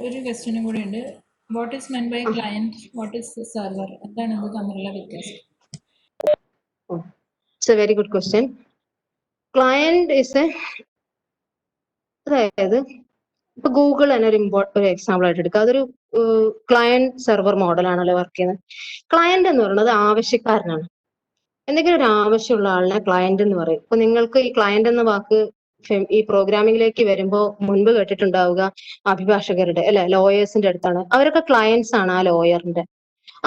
Speaker 1: ഒരു ക്വസ്റ്റ്യനും കൂടെ ഉണ്ട്. What is meant by client, what is server, എന്താണ് ഇത് തമ്മിലുള്ള വ്യത്യാസം?
Speaker 2: It's a very good question. Client is അതായത് ഇപ്പൊ ഗൂഗിൾ തന്നെ ഒരു എക്സാമ്പിൾ ആയിട്ട് എടുക്കുക. അതൊരു ക്ലയന്റ് സെർവർ മോഡലാണല്ലോ വർക്ക് ചെയ്യുന്നത്. ക്ലയന്റ് എന്ന് പറയുന്നത് ആവശ്യക്കാരനാണ്. എന്തെങ്കിലും ഒരു ആവശ്യമുള്ള ആളിനെ ക്ലയന്റ് എന്ന് പറയും. ഇപ്പൊ നിങ്ങൾക്ക് ഈ ക്ലയന്റ് എന്ന വാക്ക് ഈ പ്രോഗ്രാമിംഗിലേക്ക് വരുമ്പോൾ മുൻപ് കേട്ടിട്ടുണ്ടാവുക അഭിഭാഷകരുടെ അല്ലെ, ലോയേഴ്സിന്റെ അടുത്താണ്. അവരൊക്കെ ക്ലയന്റ്സ് ആണ് ആ ലോയറിന്റെ.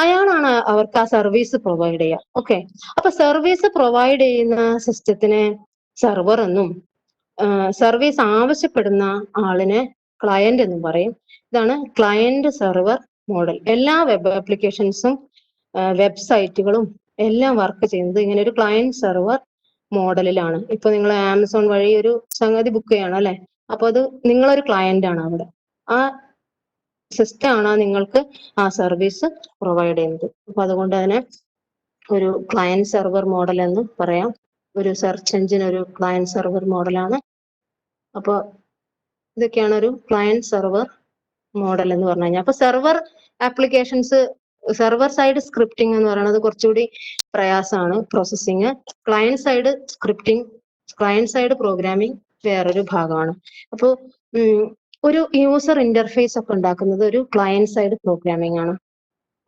Speaker 2: അയാളാണ് അവർക്ക് ആ സർവീസ് പ്രൊവൈഡ് ചെയ്യുക. ഓക്കെ, അപ്പൊ സർവീസ് പ്രൊവൈഡ് ചെയ്യുന്ന സിസ്റ്റത്തിന് സെർവർ എന്നും സർവീസ് ആവശ്യപ്പെടുന്ന ആളിനെ ക്ലയന്റ് എന്നും പറയും. ഇതാണ് ക്ലയന്റ് സെർവർ മോഡൽ. എല്ലാ വെബ് ആപ്ലിക്കേഷൻസും വെബ്സൈറ്റുകളും എല്ലാം വർക്ക് ചെയ്യുന്നത് ഇങ്ങനെ ഒരു ക്ലയന്റ് സെർവർ മോഡലിലാണ്. ഇപ്പൊ നിങ്ങൾ ആമസോൺ വഴി ഒരു സംഗതി ബുക്ക് ചെയ്യണം അല്ലെ, അപ്പൊ അത് നിങ്ങളൊരു ക്ലയന്റ് ആണ് അവിടെ. ആ സിസ്റ്റം ആണ് നിങ്ങൾക്ക് ആ സർവീസ് പ്രൊവൈഡ് ചെയ്യുന്നത്. അപ്പൊ അതുകൊണ്ട് തന്നെ ഒരു ക്ലയന്റ് സെർവർ മോഡൽ എന്ന് പറയാം. ഒരു സെർച്ച് എഞ്ചിൻ ഒരു ക്ലയന്റ് സെർവർ മോഡലാണ്. അപ്പൊ ഇതൊക്കെയാണ് ഒരു ക്ലയന്റ് സെർവർ മോഡൽ എന്ന് പറഞ്ഞു കഴിഞ്ഞാൽ. അപ്പൊ server applications, server side scripting എന്ന് പറയുന്നത് കുറച്ചുകൂടി പ്രയാസമാണ് processing. Client side scripting, client side programming വേറൊരു ഭാഗമാണ്. അപ്പോൾ ഒരു യൂസർ ഇന്റർഫേസ് ഒക്കെ ഉണ്ടാക്കുന്നത് ഒരു ക്ലയന്റ് സൈഡ് പ്രോഗ്രാമിംഗ് ആണ്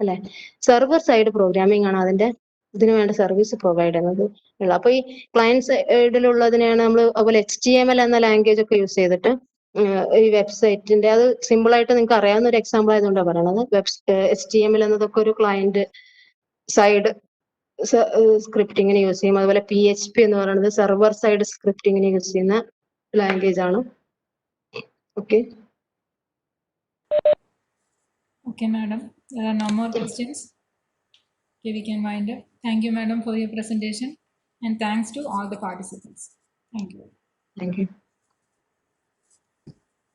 Speaker 2: അല്ലെ. സെർവർ സൈഡ് പ്രോഗ്രാമിംഗ് ആണ് അതിന്റെ ഇതിനു വേണ്ട സർവീസ് പ്രൊവൈഡ് ചെയ്യുന്നത്. അപ്പൊ ഈ ക്ലയന്റ് സൈഡിലുള്ളതിനെയാണ് നമ്മൾ അതുപോലെ HTML എന്ന ലാംഗ്വേജ് ഒക്കെ യൂസ് ചെയ്തിട്ട് ഈ വെബ്സൈറ്റിന്റെ, അത് സിമ്പിൾ ആയിട്ട് നിങ്ങൾക്ക് അറിയാവുന്ന ഒരു എക്സാമ്പിൾ ആയതുകൊണ്ടാണ് പറയണത്. HTML എന്നതൊക്കെ ഒരു ക്ലയന്റ് സൈഡ് സ്ക്രിപ്റ്റിങ്ങിന് യൂസ് ചെയ്യും. അതുപോലെ PHP എന്ന് പറയുന്നത് സെർവർ സൈഡ് സ്ക്രിപ്റ്റിങ്ങിന് യൂസ് ചെയ്യുന്ന ലാംഗ്വേജ് ആണ്. Okay.
Speaker 1: Okay, madam. There are no more questions. Okay, we can wind up. Thank you, madam, for your presentation, and thanks to all the participants. Thank you.
Speaker 2: Thank you.